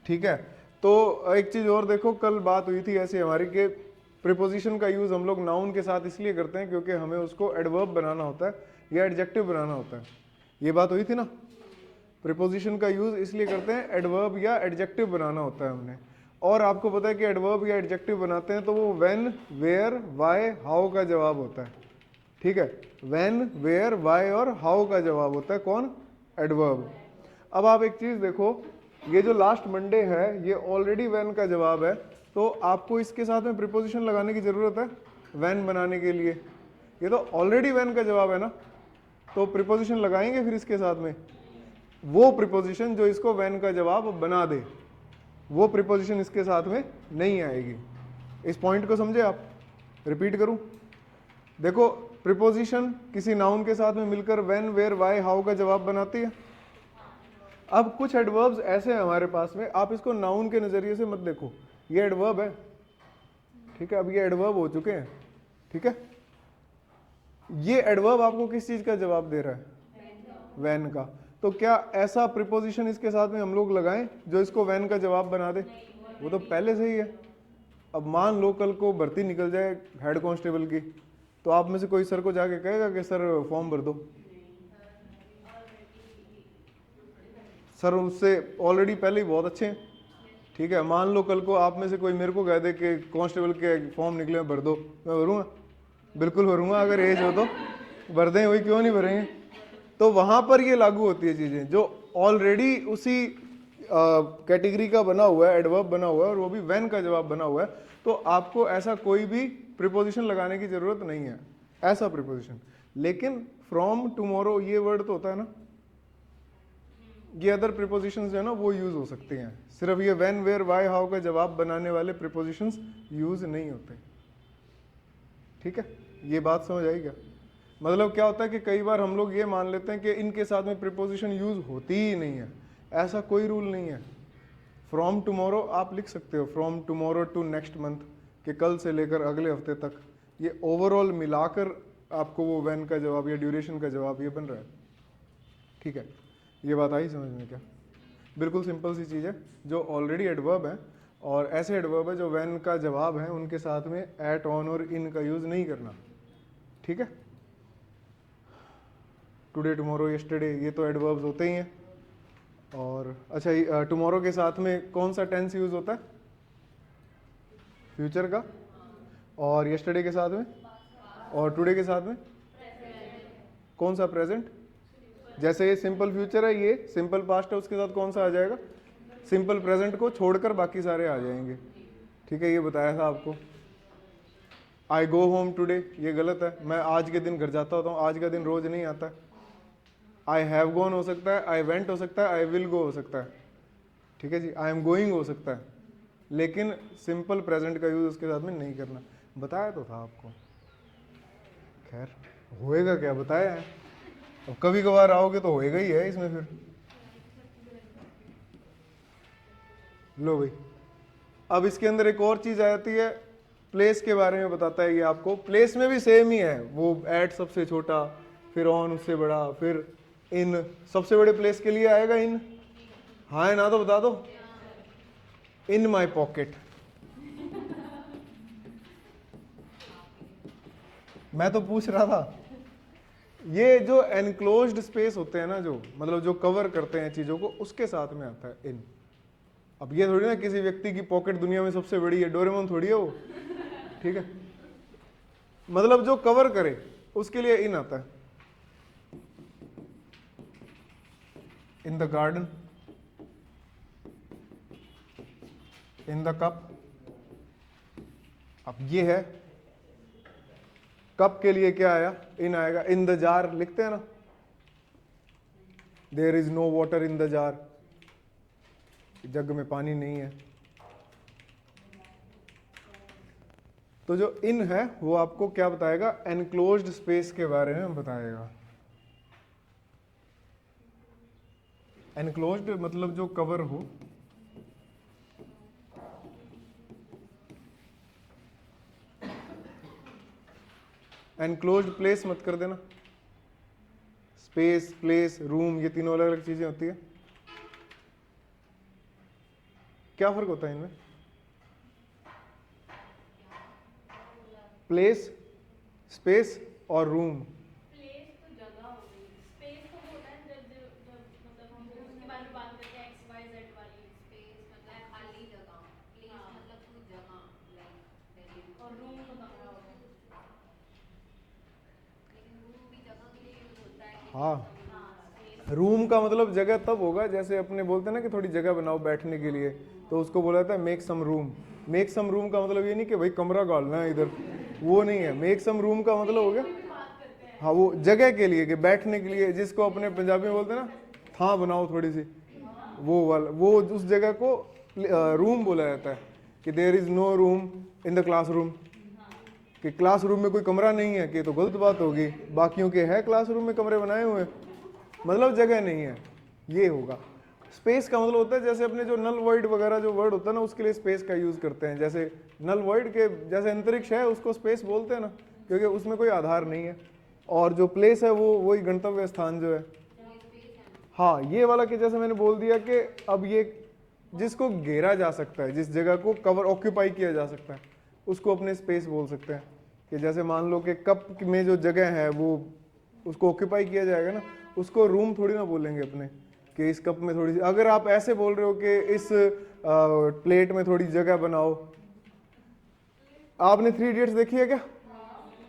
ठीक है, तो एक चीज और देखो, कल बात हुई थी ऐसी हमारी कि प्रीपोजिशन का यूज हम लोग नाउन के साथ इसलिए करते हैं क्योंकि हमें उसको एडवर्ब बनाना होता है या एडजेक्टिव बनाना होता है। ये बात हुई थी ना, प्रीपोजिशन का यूज इसलिए करते हैं एडवर्ब या एडजेक्टिव बनाना होता है हमने। और आपको पता है कि एडवर्ब या एडजेक्टिव बनाते हैं तो वो व्हेन, वेयर, व्हाई, हाउ का जवाब होता है। ठीक है, व्हेन, वेयर, व्हाई और हाउ का जवाब होता है कौन? एडवर्ब। अब आप एक चीज देखो, ये जो लास्ट मंडे है ये ऑलरेडी व्हेन का जवाब है, तो आपको इसके साथ में प्रीपोजिशन लगाने की जरूरत है व्हेन बनाने के लिए? ये तो ऑलरेडी व्हेन का जवाब है ना, तो प्रीपोजिशन लगाएंगे फिर इसके साथ में? वो प्रीपोजिशन जो इसको व्हेन का जवाब बना दे, वो प्रीपोजिशन इसके साथ में नहीं आएगी। इस पॉइंट को समझे आप? रिपीट करूं? देखो, प्रीपोजिशन किसी नाउन के साथ में मिलकर व्हेन, वेयर, व्हाई, हाउ का जवाब बनाती है। अब कुछ एडवर्ब्स ऐसे हैं हमारे पास में, आप इसको नाउन के नजरिए से मत देखो, ये एडवर्ब है। ठीक है, अब ये एडवर्ब हो चुके हैं। ठीक है, ये एडवर्ब आपको किस चीज का जवाब दे रहा है? व्हेन का। तो क्या ऐसा प्रीपोजिशन इसके साथ में हम लोग लगाएं जो इसको व्हेन का जवाब बना दे? वो तो पहले से ही है। अब मान लो कल को भर्ती निकल जाए हेड कांस्टेबल की, तो आप में से कोई सर को जाके कहेगा कि सर फॉर्म भर दो? सर उससे ऑलरेडी पहले ही बहुत अच्छे हैं। ठीक है, मान लो कल को आप में से कोई मेरे को कह दे कि कांस्टेबल के फॉर्म निकले भर दो, मैं भरूंगा? बिल्कुल भरूंगा, अगर एज हो तो भर दें, वही क्यों नहीं भरेंगे? तो वहां पर ये लागू होती है चीजें जो ऑलरेडी उसी कैटेगरी का बना हुआ है, एडवर्ब बना हुआ है, और वो भी व्हेन का जवाब बना हुआ है। तो आपको ऐसा कोई भी प्रीपोजिशन लगाने की जरूरत नहीं है, ऐसा प्रीपोजिशन। लेकिन फ्रॉम, टुमारो, ये वर्ड तो होता है ना, ये अदर प्रीपोजिशंस जो है ना वो यूज हो सकते हैं। सिर्फ ये व्हेन, वेयर, व्हाई, हाउ का जवाब बनाने वाले प्रीपोजिशंस यूज नहीं होते। ठीक है, ये बात समझ आई क्या? मतलब क्या होता है कि कई बार हम लोग ये मान लेते हैं कि इनके साथ में प्रीपोजिशन यूज होती ही नहीं है। ऐसा कोई रूल नहीं है। फ्रॉम टुमारो आप लिख सकते हो, from tomorrow to next month, कि कल से लेकर अगले हफ्ते तक। ये ओवरऑल मिलाकर आपको वो व्हेन का जवाब या ड्यूरेशन का जवाब ये बन रहा है। ठीक है, ये बात आई समझ में क्या? बिल्कुल सिंपल सी चीज़ है, जो ऑलरेडी एडवर्ब है, और ऐसे एडवर्ब है जो व्हेन का जवाब है उनके साथ में एट, ऑन और इन का यूज नहीं करना। ठीक है, टुडे, टुमारो, यस्टरडे, ये तो एडवर्ब्स होते ही हैं। और अच्छा, टुमारो के साथ में कौन सा टेंस यूज होता है? फ्यूचर का। और यस्टरडे के साथ में और टुडे के साथ में कौन सा? प्रेजेंट। जैसे ये सिंपल फ्यूचर है, ये सिंपल पास्ट है, उसके साथ कौन सा आ जाएगा? सिंपल प्रेजेंट को छोड़कर बाकी सारे आ जाएंगे। ठीक है, ये बताया था आपको। आई गो होम टुडे, ये गलत है, मैं आज के दिन घर जाता होता हूँ, आज का दिन रोज नहीं आता है। आई हैव गॉन हो सकता है, आई वेंट हो सकता है, आई विल गो हो सकता है। ठीक है जी, आई एम गोइंग हो सकता है, लेकिन सिंपल प्रेजेंट का यूज उसके साथ में नहीं करना। बताया तो था आपको। खैर, होएगा क्या बताया है, अब कभी कभार आओगे तो होएगा ही है इसमें। फिर लो भाई, अब इसके अंदर एक और चीज आ जाती है, प्लेस के बारे में बताता है ये आपको। प्लेस में भी सेम ही है, वो एट सबसे छोटा, फिर ऑन उससे बड़ा, फिर इन। सबसे बड़े प्लेस के लिए आएगा इन। हाँ है ना, तो बता दो। इन माई पॉकेट। मैं तो पूछ रहा था, ये जो एनक्लोज्ड स्पेस होते हैं ना, जो मतलब जो कवर करते हैं चीजों को, उसके साथ में आता है इन। अब ये थोड़ी ना किसी व्यक्ति की पॉकेट दुनिया में सबसे बड़ी है, डोरेमोन थोड़ी है वो। ठीक है, मतलब जो कवर करे उसके लिए इन आता है। In the garden, in the cup. अब ये है कप के लिए क्या आया, इन आएगा। इन द जार लिखते हैं ना, there is no water in the jar, jug में पानी नहीं है। तो जो इन है वो आपको क्या बताएगा, एनक्लोज्ड स्पेस के बारे में बताएगा। एनक्लोज्ड मतलब जो कवर हो। एनक्लोज्ड प्लेस मत कर देना, स्पेस, प्लेस, रूम, ये तीनों अलग अलग चीजें होती है। क्या फर्क होता है इनमें? प्लेस, स्पेस और रूम। प्लेस तो जगह हो गई, स्पेस तो होता है जब जब जब मतलब हम उसके बारे में बात करते हैं एक्स वाई जेड वाली। स्पेस मतलब खाली जगह, प्लेस मतलब कोई जगह लाइक, और रूम तो कमरा हो गया। लेकिन रूम भी जगह के लिए यूज होता है कि हाँ, हाँ, रूम का मतलब जगह तब होगा जैसे अपने बोलते हैं ना कि थोड़ी जगह बनाओ बैठने के लिए, तो उसको बोला जाता है make some room. Make some room का मतलब ये नहीं कि भाई कमरा गालना है इधर, वो नहीं है। मेक सम रूम का मतलब हो गया, हाँ, वो जगह के लिए कि बैठने के लिए, जिसको अपने पंजाबी में बोलते हैं ना, था बनाओ थोड़ी सी, वो वाला, वो उस जगह को रूम बोला जाता है। कि there is no room in the classroom, कि क्लासरूम में कोई कमरा नहीं है, कि तो गलत बात होगी। बाकियों के है क्लासरूम में कमरे बनाए हुए, मतलब जगह नहीं है, ये होगा। स्पेस का मतलब होता है जैसे अपने जो नल वॉइड वगैरह जो वर्ड होता है ना, उसके लिए स्पेस का यूज करते हैं। जैसे नल वॉइड के जैसे अंतरिक्ष है उसको स्पेस बोलते हैं ना, क्योंकि उसमें कोई आधार नहीं है। और जो प्लेस है वो वही गंतव्य स्थान जो है। हाँ, ये वाला कि जैसे मैंने बोल दिया कि अब ये जिसको घेरा जा सकता है, जिस जगह को कवर ऑक्यूपाई किया जा सकता है, उसको अपने स्पेस बोल सकते हैं। कि जैसे मान लो कि कप में जो जगह है वो उसको ऑक्यूपाई किया जाएगा ना, उसको रूम थोड़ी ना बोलेंगे अपने कि इस कप में थोड़ी सी। अगर आप ऐसे बोल रहे हो कि इस प्लेट में थोड़ी जगह बनाओ। आपने 3 इडियट्स देखी है क्या?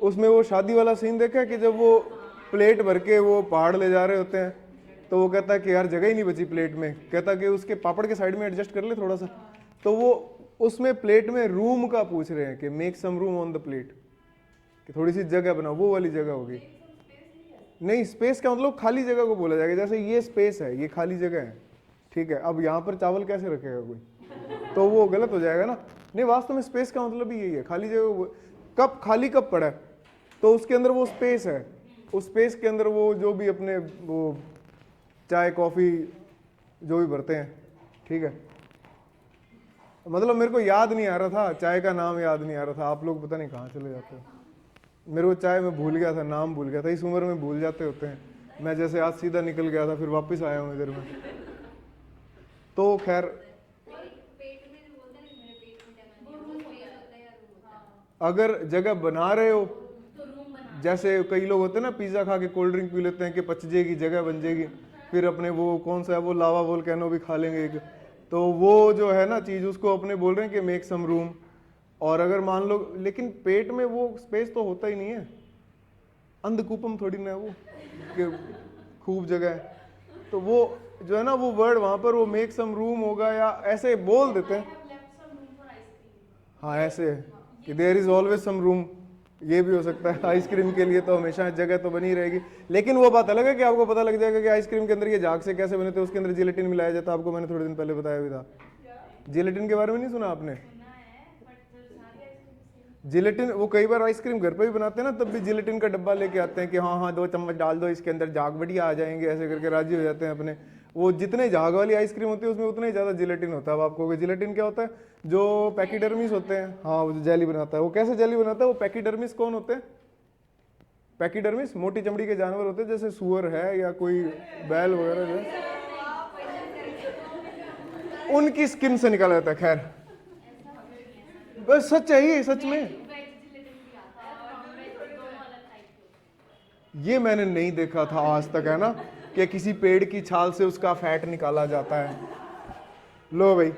उसमें वो शादी वाला सीन देखा है कि जब वो प्लेट भर के वो पहाड़ ले जा रहे होते हैं, तो वो कहता है कि यार जगह ही नहीं बची प्लेट में, कहता कि उसके पापड़ के साइड में एडजस्ट कर ले थोड़ा सा। तो वो उसमें प्लेट में रूम का पूछ रहे हैं कि make some room on the plate, कि थोड़ी सी जगह बनाओ, वो वाली जगह होगी। नहीं, स्पेस का मतलब खाली जगह को बोला जाएगा। जैसे ये स्पेस है, ये खाली जगह है, ठीक है। अब यहाँ पर चावल कैसे रखेगा कोई, तो वो गलत हो जाएगा ना। नहीं, वास्तव में स्पेस का मतलब ही यही है, खाली जगह। कप, खाली कप पड़ा है तो उसके अंदर वो स्पेस है, उस स्पेस के अंदर वो जो भी अपने वो चाय कॉफी जो भी भरते हैं, ठीक है। मतलब मेरे को याद नहीं आ रहा था, चाय का नाम याद नहीं आ रहा था। आप लोग पता नहीं कहाँ चले जाते हो। मेरे को चाय में भूल गया था, नाम भूल गया था। इस उम्र में भूल जाते होते हैं। मैं जैसे आज सीधा निकल गया था, फिर वापस आया हूँ इधर में। तो खैर, पेट में जो बोलते हैं मेरे पेट में जगह नहीं है, वो स्पेस होता है या रूम होता है। अगर जगह बना रहे हो, तो रूम बना। जैसे कई लोग होते हैं ना, पिज्जा खा के कोल्ड ड्रिंक पी लेते हैं कि पच जाएगी, जगह बन जाएगी, फिर अपने वो कौन सा है वो लावा वोल्केनो भी खा लेंगे एक, तो वो जो है ना चीज, उसको अपने बोल रहे हैं कि मेक सम रूम। और अगर मान लो, लेकिन पेट में वो स्पेस तो होता ही नहीं है, अंधकूपम थोड़ी ना है वो कि खूब जगह है। तो वो जो है ना, वो वर्ड वहां पर वो मेक सम रूम होगा, या ऐसे बोल देते हैं। हाँ, ऐसे है कि there is always some room, ये भी हो सकता है। आइसक्रीम के लिए तो हमेशा जगह तो बनी रहेगी। लेकिन वो बात अलग है कि आपको पता लग जाएगा कि आइसक्रीम के अंदर ये झाग से कैसे बने थे, उसके अंदर जिलेटिन मिलाया जाता है। आपको मैंने थोड़े दिन पहले बताया भी था। जिलेटिन के बारे में नहीं सुना आपने? जिलेटिन, वो कई बार आइसक्रीम घर पे भी बनाते हैं ना, तब भी जिलेटिन का डब्बा लेके आते हैं कि हाँ हाँ 2 चम्मच डाल दो इसके अंदर, झाग बढ़िया आ जाएंगे, ऐसे करके राजी हो जाते हैं अपने। वो जितने झाग वाली आइसक्रीम होती है उसमें उतना ही ज्यादा जिलेटिन होता है। अब आपको जिलेटिन क्या होता है? जो पैकीडर्मिस होते हैं, हाँ, वो जेली बनाता है। वो कैसे जेली बनाता है? वो पैकीडर्मिस कौन होते हैं? पैकीडर्मिस मोटी चमड़ी के जानवर होते हैं, जैसे सुअर है या कोई बैल वगैरह जो है, उनकी स्किन से निकाला जाता है। खैर, बस सच है ये, सच में ये मैंने नहीं देखा था आज तक, है ना, कि किसी पेड़ की छाल से उसका फैट निकाला जाता है। लो भाई,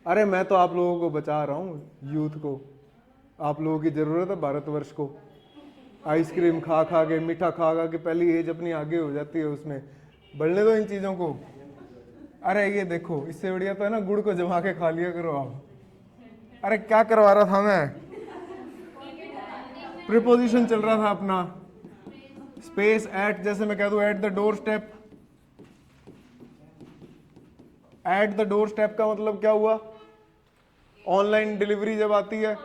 अरे मैं तो आप लोगों को बचा रहा हूँ, यूथ को। आप लोगों की जरूरत है भारतवर्ष को। आइसक्रीम खा खा के, मीठा खा खा के पहली एज अपनी आगे हो जाती है, उसमें बढ़ने दो इन चीजों को। अरे ये देखो, इससे बढ़िया तो है ना गुड़ को जमा के खा लिया करो आप। अरे क्या करवा रहा था मैं, प्रीपोजिशन चल रहा था अपना। स्पेस एट, जैसे मैं कह दूं at the door step. At the door step का मतलब क्या हुआ, ऑनलाइन डिलीवरी जब आती है,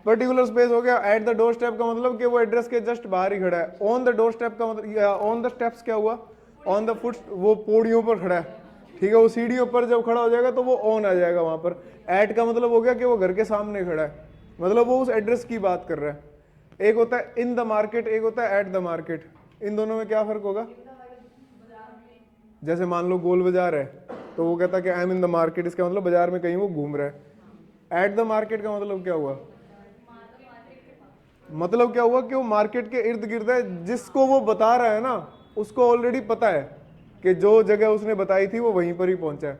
पर्टिकुलर स्पेस हो गया। एट द डोर स्टेप का मतलब कि वो एड्रेस के जस्ट बाहर ही खड़ा है। ऑन द डोर स्टेप का मतलब, ऑन द स्टेप्स क्या हुआ, ऑन द फुट, वो पौड़ियों पर खड़ा है, ठीक है। वो सीढ़ियों पर जब खड़ा हो जाएगा तो वो ऑन आ जाएगा वहां पर। एट का मतलब हो गया कि वो घर के सामने खड़ा है, मतलब वो उस एड्रेस की बात कर रहा है। एक होता है इन द मार्केट, एक होता है एट द मार्केट। इन दोनों में क्या फर्क होगा, जैसे मान लो गोल बाजार है तो वो कहता है कि I am in the market, इसका मतलब बाजार में कहीं वो घूम रहा है। एट द मार्केट का मतलब क्या हुआ, मतलब क्या हुआ कि वो मार्केट के इर्द गिर्द है, जिसको वो बता रहा है ना उसको ऑलरेडी पता है कि जो जगह उसने बताई थी वो वहीं पर ही पहुंचा है,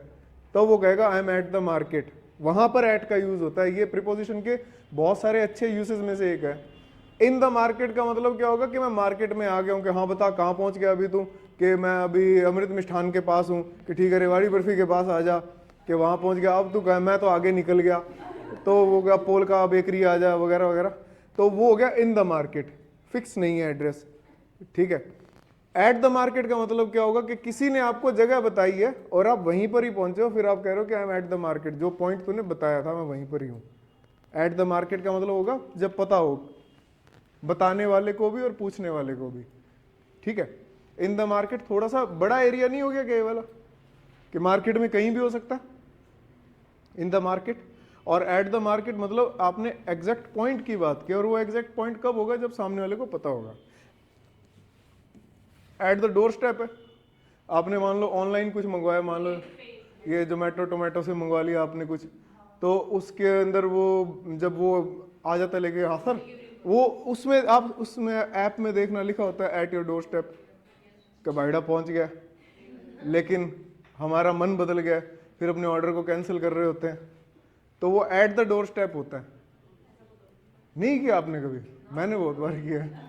तो वो कहेगा I am at the market. वहां पर एट का यूज होता है। ये प्रीपोजिशन के बहुत सारे अच्छे यूसेज में से एक है। इन द मार्केट का मतलब क्या होगा कि मैं मार्केट में आ गया हूँ, कि हाँ बता कहाँ पहुंच गया अभी तू, कि मैं अभी अमृत मिष्ठान के पास हूँ, कि ठीक है रेवाड़ी बर्फी के पास आ जा, कि वहां पहुंच गया। अब तू कह मैं तो आगे निकल गया, तो वो क्या पोल का बेकरी आ जा वगैरह वगैरह, तो वो हो गया इन द मार्केट, फिक्स नहीं है एड्रेस, ठीक है। एट द मार्केट का मतलब क्या होगा कि किसी ने आपको जगह बताई है और आप वहीं पर ही पहुंचे हो, फिर आप कह रहे हो कि I am at the market, जो पॉइंट तूने बताया था मैं वहीं पर ही हूँ। एट द मार्केट का मतलब होगा जब पता हो, बताने वाले को भी और पूछने वाले को भी, ठीक है। इन द मार्केट थोड़ा सा बड़ा एरिया नहीं हो गया क्या ये वाला, कि मार्केट में कहीं भी हो सकता है इन द मार्केट। और एट द मार्केट मतलब आपने एग्जैक्ट पॉइंट की बात की, और वो एग्जैक्ट पॉइंट कब होगा, जब सामने वाले को पता होगा। एट द डोर स्टेप है, आपने मान लो ऑनलाइन कुछ मंगवाया, मान लो ये जोमेटो टोमेटो से मंगवा लिया आपने कुछ, तो उसके अंदर वो जब वो आ जाता है लेके, हाँ सर, वो उसमें आप उसमें ऐप में देखना लिखा होता है एट योर डोर स्टेप, का भाईड़ा पहुंच गया, लेकिन हमारा मन बदल गया, फिर अपने ऑर्डर को कैंसिल कर रहे होते हैं, तो वो एट द डोर स्टेप होता है। नहीं किया आपने कभी, मैंने बहुत बार किया है।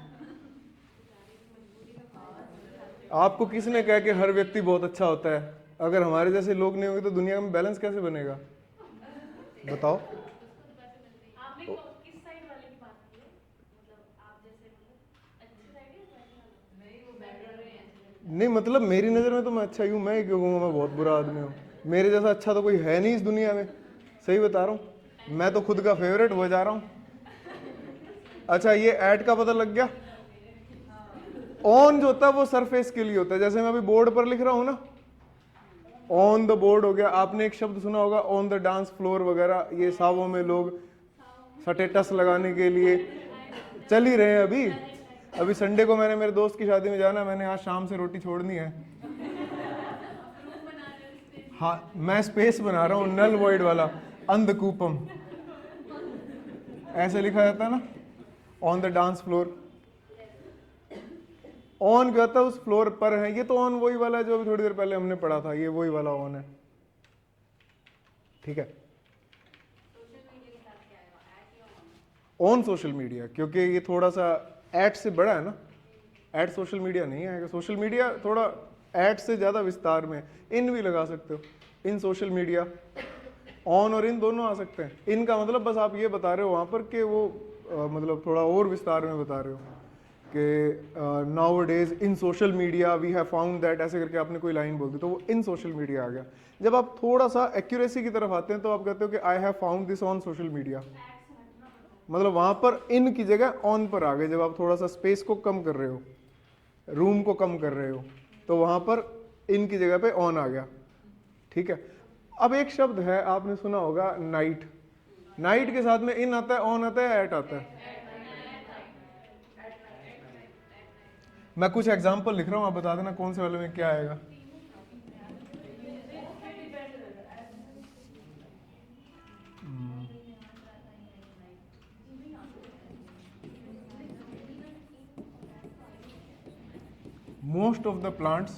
आपको किसने कहा कि हर व्यक्ति बहुत अच्छा होता है, अगर हमारे जैसे लोग नहीं होंगे तो दुनिया में बैलेंस कैसे बनेगा, बताओ। आपने किस साइड वाले की बात की है, मतलब आप जैसे मतलब अच्छी साइड है वैसे वाला? नहीं वो बैकग्राउंड में है। नहीं मतलब मेरी नज़र में तो मैं अच्छा ही हूँ, मैं ही क्यों कहूँगा मैं बहुत बुरा आदमी हूँ, मेरे जैसा अच्छा तो कोई है नहीं इस दुनिया में, सही बता रहा हूँ, मैं तो खुद का फेवरेट हो जा रहा हूँ। अच्छा ये ऐड का पता लग गया। ऑन जो होता है वो सरफेस के लिए होता है, जैसे मैं अभी बोर्ड पर लिख रहा हूँ ना, ऑन द बोर्ड हो गया। आपने एक शब्द सुना होगा ऑन द डांस फ्लोर वगैरह, ये सावों में लोग स्टेटस लगाने के लिए चल ही रहे हैं। अभी अभी संडे को मैंने मेरे दोस्त की शादी में जाना है, मैंने आज शाम से रोटी छोड़नी है। हाँ मैं स्पेस बना रहा हूँ, नल वॉइड वाला, अंधकूपम ऐसे लिखा जाता है ना, on the dance floor. On क्या होता है, उस फ्लोर पर है। ये तो ऑन वही वाला है जो अभी थोड़ी देर पहले हमने पढ़ा था, ये वही वाला ऑन है, ठीक है। ऑन सोशल मीडिया, क्योंकि ये थोड़ा सा एड से बड़ा है ना, एड सोशल मीडिया नहीं आएगा, सोशल मीडिया थोड़ा एड से ज़्यादा विस्तार में। इन भी लगा सकते हो, इन सोशल मीडिया, ऑन और इन दोनों आ सकते हैं। इनका मतलब बस आप ये बता रहे हो वहाँ पर कि वो मतलब थोड़ा और विस्तार में बता रहे हो कि nowadays in social media we have found that, ऐसे करके आपने कोई लाइन बोल दी तो वो इन सोशल मीडिया आ गया। जब आप थोड़ा सा एक्यूरेसी की तरफ आते हैं तो आप कहते हो कि I have found this on social media, मतलब वहां पर इन की जगह ऑन पर आ गए। जब आप थोड़ा सा स्पेस को कम कर रहे हो, रूम को कम कर रहे हो, तो वहां पर इन की जगह पे ऑन आ गया, ठीक है। अब एक शब्द है आपने सुना होगा नाइट, नाइट के साथ में इन आता है, ऑन आता है, एट आता है। मैं कुछ एग्जाम्पल लिख रहा हूँ, आप बता देना कौन से वाले में क्या आएगा। Most of the plants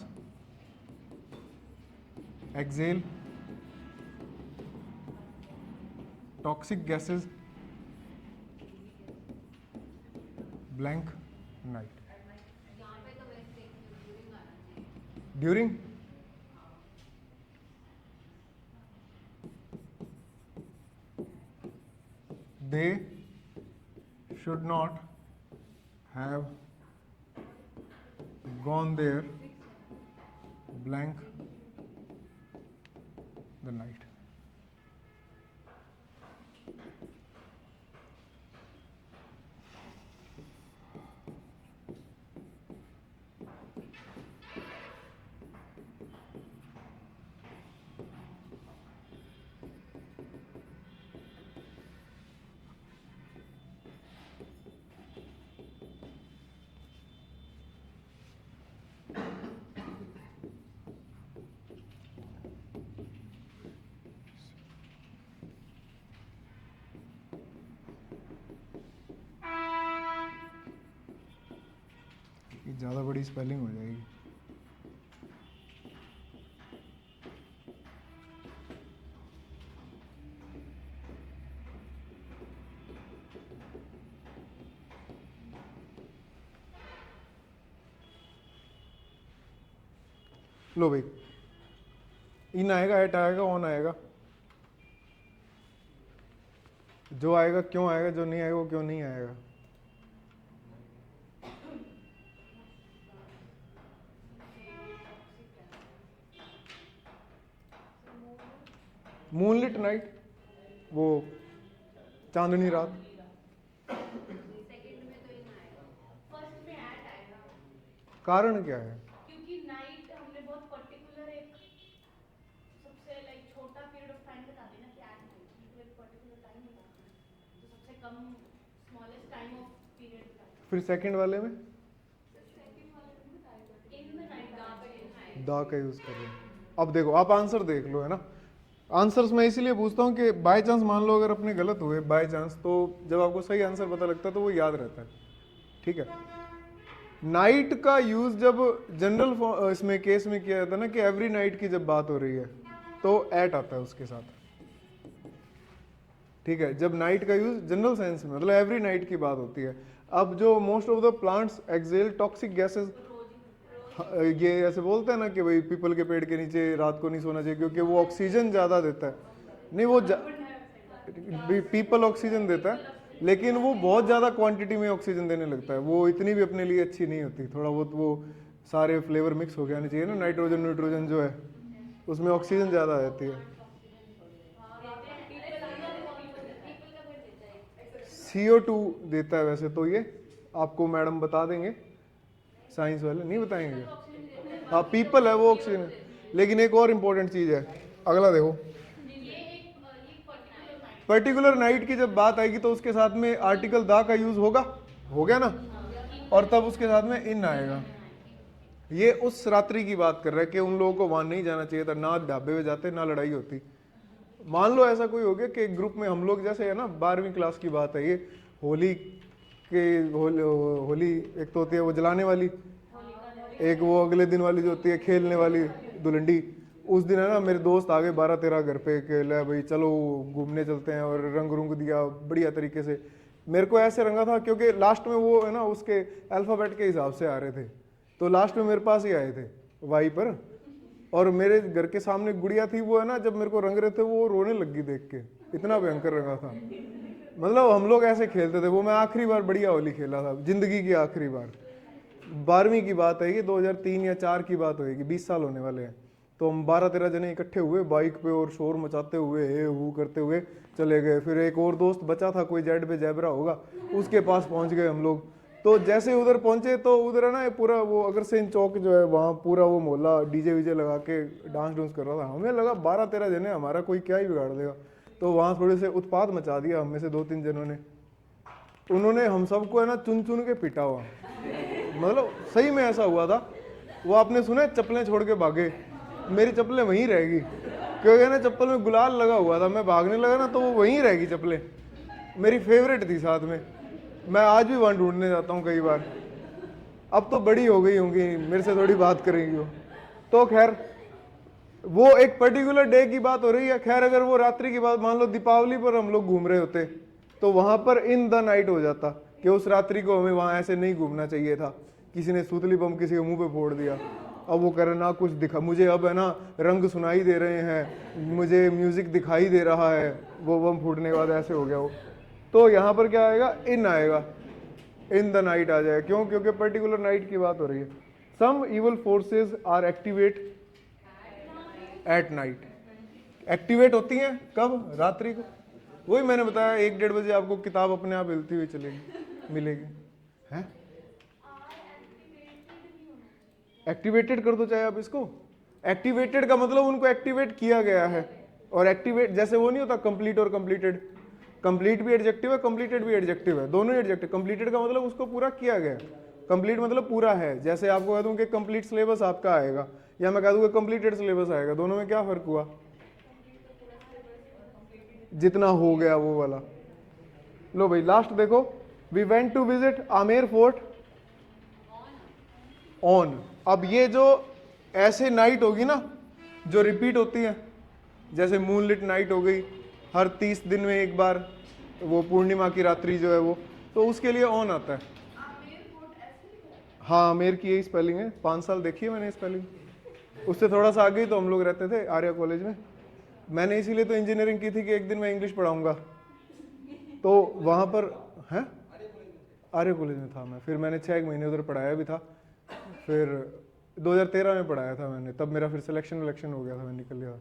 exhale toxic gases blank night. During they should not have gone there blank the night. ये ज़्यादा बड़ी स्पेलिंग हो जाएगी। लो भाई, इन आएगा, एट आएगा, ऑन आएगा। जो आएगा क्यों आएगा, जो नहीं आएगा वो क्यों नहीं आएगा। मूनलिट नाइट, वो चांदनी रात। सेकंड में तो इन आएगा। फर्स्ट में एट आएगा कारण क्या है? क्योंकि नाइट हमने बहुत पर्टिकुलर एक सबसे लाइक छोटा पीरियड ऑफ टाइम बता देना कि एट नाइट मतलब एक पर्टिकुलर टाइम बताना है, तो सबसे कम स्मॉलेस्ट टाइम ऑफ पीरियड बताना। फिर सेकंड वाले में सेकंड वाले में बताएगा इन द नाइट दा पे इन आएगा। दा का यूज कर रहे हैं। अब देखो, आप आंसर देख लो, है ना। आंसर्स मैं इसीलिए पूछता हूँ कि बाय चांस मान लो अगर अपने गलत हुए बाय चांस, तो जब आपको सही आंसर पता लगता है तो वो याद रहता है, ठीक है। नाइट का यूज जब जनरल इसमें केस में किया जाता है ना, कि एवरी नाइट की जब बात हो रही है तो एट आता है उसके साथ, ठीक है। जब नाइट का यूज जनरल सेंस में मतलब एवरी नाइट की बात होती है। अब जो most of the plants excel toxic gases, ये ऐसे बोलते हैं ना कि भाई पीपल के पेड़ के नीचे रात को नहीं सोना चाहिए क्योंकि वो ऑक्सीजन ज़्यादा देता है। नहीं, वो पीपल ऑक्सीजन देता है लेकिन वो बहुत ज़्यादा क्वांटिटी में ऑक्सीजन देने लगता है, वो इतनी भी अपने लिए अच्छी नहीं होती। थोड़ा बहुत वो सारे फ्लेवर मिक्स हो गया चाहिए ना, नाइट्रोजन नाइट्रोजन जो है उसमें ऑक्सीजन ज़्यादा आ जाती है। CO2 देता है वैसे तो, ये आपको मैडम बता देंगे, साइंस वाले नहीं बताएंगे। हाँ, पीपल है वो ऑक्सीजन। लेकिन एक और इम्पोर्टेंट चीज़ है, अगला देखो। पर्टिकुलर नाइट की जब बात आएगी तो उसके साथ में आर्टिकल दा का यूज होगा, हो गया ना, और तब उसके साथ में इन आएगा। ये उस रात्रि की बात कर रहा है कि उन लोगों को वहां नहीं जाना चाहिए था, ना ढाबे में जाते ना लड़ाई होती। मान लो ऐसा कोई हो गया कि ग्रुप में हम लोग, जैसे है ना 12वीं क्लास की बात है ये, होली एक तो होती है वो जलाने वाली, एक वो अगले दिन वाली जो होती है खेलने वाली धुलंडी। उस दिन है ना मेरे दोस्त आ गए 12-13 घर पे कि ले भाई चलो घूमने चलते हैं, और रंग रुंग दिया बढ़िया तरीके से। मेरे को ऐसे रंगा था क्योंकि लास्ट में वो है ना उसके अल्फ़ाबेट के हिसाब से आ रहे थे, तो लास्ट में मेरे पास ही आए थे वाई पर। और मेरे घर के सामने गुड़िया थी, वो है ना जब मेरे को रंग रहे थे वो रोने लगी देख के, इतना भयंकर रंगा था। मतलब हम लोग ऐसे खेलते थे। वो मैं आखिरी बार बढ़िया होली खेला था, जिंदगी की आखिरी बार। 12वीं की बात है ये, 2003 या 4 की बात होगी, 20 साल होने वाले हैं। तो हम 12-13 जने इकट्ठे हुए बाइक पे और शोर मचाते हुए हे हू करते हुए चले गए। फिर एक और दोस्त बचा था, कोई जेड पे जैबरा होगा, उसके पास पहुंच गए हम लोग। तो जैसे उधर पहुंचे तो उधर है ना ये पूरा वो अग्रसेन चौक जो है वहाँ पूरा वो मोहल्ला डीजे वीजे लगा के डांस डूंस कर रहा था। हमें लगा 12-13 जने, हमारा कोई क्या ही बिगाड़ देगा। तो वहाँ थोड़े से उत्पात मचा दिया हम में से 2-3 जनों ने। उन्होंने हम सबको है ना चुन चुन के पीटा हुआ, मतलब सही में ऐसा हुआ था। वो आपने सुना चप्पलें छोड़ के भागे, मेरी चप्पलें वहीं रहेगी क्योंकि ना चप्पल में गुलाल लगा हुआ था। मैं भागने लगा ना तो वो वहीं रहेगी चप्पलें, मेरी फेवरेट थी साथ में। मैं आज भी वहाँ ढूंढने जाता हूँ कई बार। अब तो बड़ी हो गई होंगी, मेरे से थोड़ी बात करेंगी वो। तो खैर वो एक पर्टिकुलर डे की बात हो रही है। खैर अगर वो रात्रि की बात, मान लो दीपावली पर हम लोग घूम रहे होते तो वहां पर इन द नाइट हो जाता कि उस रात्रि को हमें वहां ऐसे नहीं घूमना चाहिए था। किसी ने सूतली बम किसी के मुंह पे फोड़ दिया, अब वो कह रहे ना कुछ दिखा, मुझे अब है ना रंग सुनाई दे रहे हैं, मुझे म्यूजिक दिखाई दे रहा है, वो बम फूटने के बाद ऐसे हो गया वो। तो यहाँ पर क्या आएगा, इन आएगा, इन द नाइट आ जाएगा। क्यों? क्योंकि पर्टिकुलर नाइट की बात हो रही है। Some evil forces are activate at night. Activate होती हैं कब? रात्रि को। वही मैंने बताया 1-1:30 बजे आपको किताब अपने आप हिलती हुई चलेगी, मिलेगी। हैं? एक्टिवेटेड कर दो चाहे आप इसको। एक्टिवेटेड का मतलब उनको एक्टिवेट किया गया है। और एक्टिवेट जैसे वो नहीं होता कंप्लीट और कंप्लीटेड, कंप्लीट भी एडजेक्टिव है, कंप्लीटेड भी एडजेक्टिव है, दोनों ही एडजेक्टिव। कंप्लीटेड का मतलब उसको पूरा किया गया, कंप्लीट मतलब पूरा है। जैसे आपको कह दूं कि कंप्लीट सिलेबस आपका आएगा, या मैं कह दूं कि कंप्लीटेड सिलेबस आएगा, दोनों में क्या फर्क हुआ? जितना हो गया वो वाला। लो भाई लास्ट देखो, we went to visit Amer fort on. अब ये जो ऐसे नाइट होगी ना जो रिपीट होती है, जैसे मूनलिट नाइट हो गई, हर 30 दिन में एक बार, वो पूर्णिमा की रात्रि जो है वो, तो उसके लिए ऑन आता है। हाँ, आमेर की यही स्पेलिंग है, 5 साल देखी है मैंने स्पेलिंग। उससे थोड़ा सा आगे ही तो हम लोग रहते थे, आर्या कॉलेज में। मैंने इसीलिए तो इंजीनियरिंग की थी कि एक दिन मैं इंग्लिश पढ़ाऊंगा, तो वहाँ पर है आर्य कॉलेज में था मैं। फिर मैंने 6 महीने उधर पढ़ाया भी था। फिर 2013 में पढ़ाया था मैंने, तब मेरा फिर सिलेक्शन हो गया था, मैं निकल गया।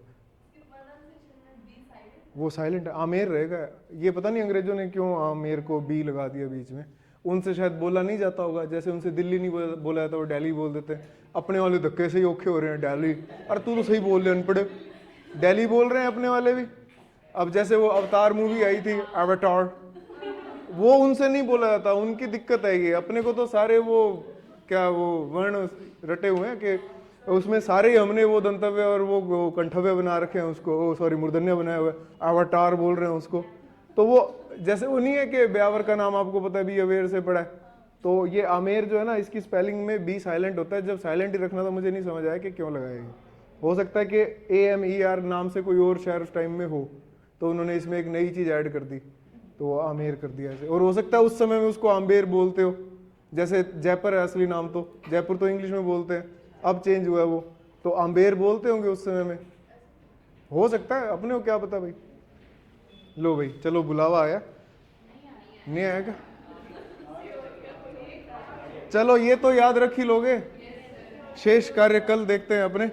वो साइलेंट आमेर रहेगा। ये पता नहीं अंग्रेजों ने क्यों आमेर को बी लगा दिया बीच में। उनसे शायद बोला नहीं जाता होगा, जैसे उनसे दिल्ली नहीं बोला जाता, वो दिल्ली बोल देते हैं। अपने वाले धक्के से ही औखे हो रहे हैं दिल्ली। अरे तू तो सही बोल रहे अनपढ़, दिल्ली बोल रहे हैं अपने वाले भी। अब जैसे वो अवतार मूवी आई थी, अवतार, वो उनसे नहीं बोला जाता, उनकी दिक्कत है ये। अपने को तो सारे वो क्या वो वर्ण रटे हुए हैं कि उसमें सारे ही हमने वो दंतव्य और वो कंठव्य बना रखे हैं उसको, सॉरी मूर्धन्य बनाए हुए, अवतार बोल रहे हैं उसको। तो वो जैसे वो नहीं है कि ब्यावर का नाम आपको पता है, बी अवेयर से पढ़ा है। तो ये आमेर जो है ना, इसकी स्पेलिंग में बी साइलेंट होता है। जब साइलेंट ही रखना था, मुझे नहीं समझ आया कि क्यों लगाया ये। हो सकता है कि AMER नाम से कोई और शहर उस टाइम में हो, तो उन्होंने इसमें एक नई चीज ऐड कर दी, तो वो आमेर कर दिया ऐसे। और हो सकता है उस समय में उसको आम्बेर बोलते हो, जैसे जयपुर है असली नाम, तो जयपुर तो इंग्लिश में बोलते हैं, अब चेंज हुआ है वो, तो आम्बेर बोलते होंगे उस समय में। हो सकता है, अपने को क्या पता भाई। लो भाई चलो, बुलावा आया नहीं आया क्या? चलो ये तो याद रख ही लोगे, शेष कार्य कल देखते हैं अपने।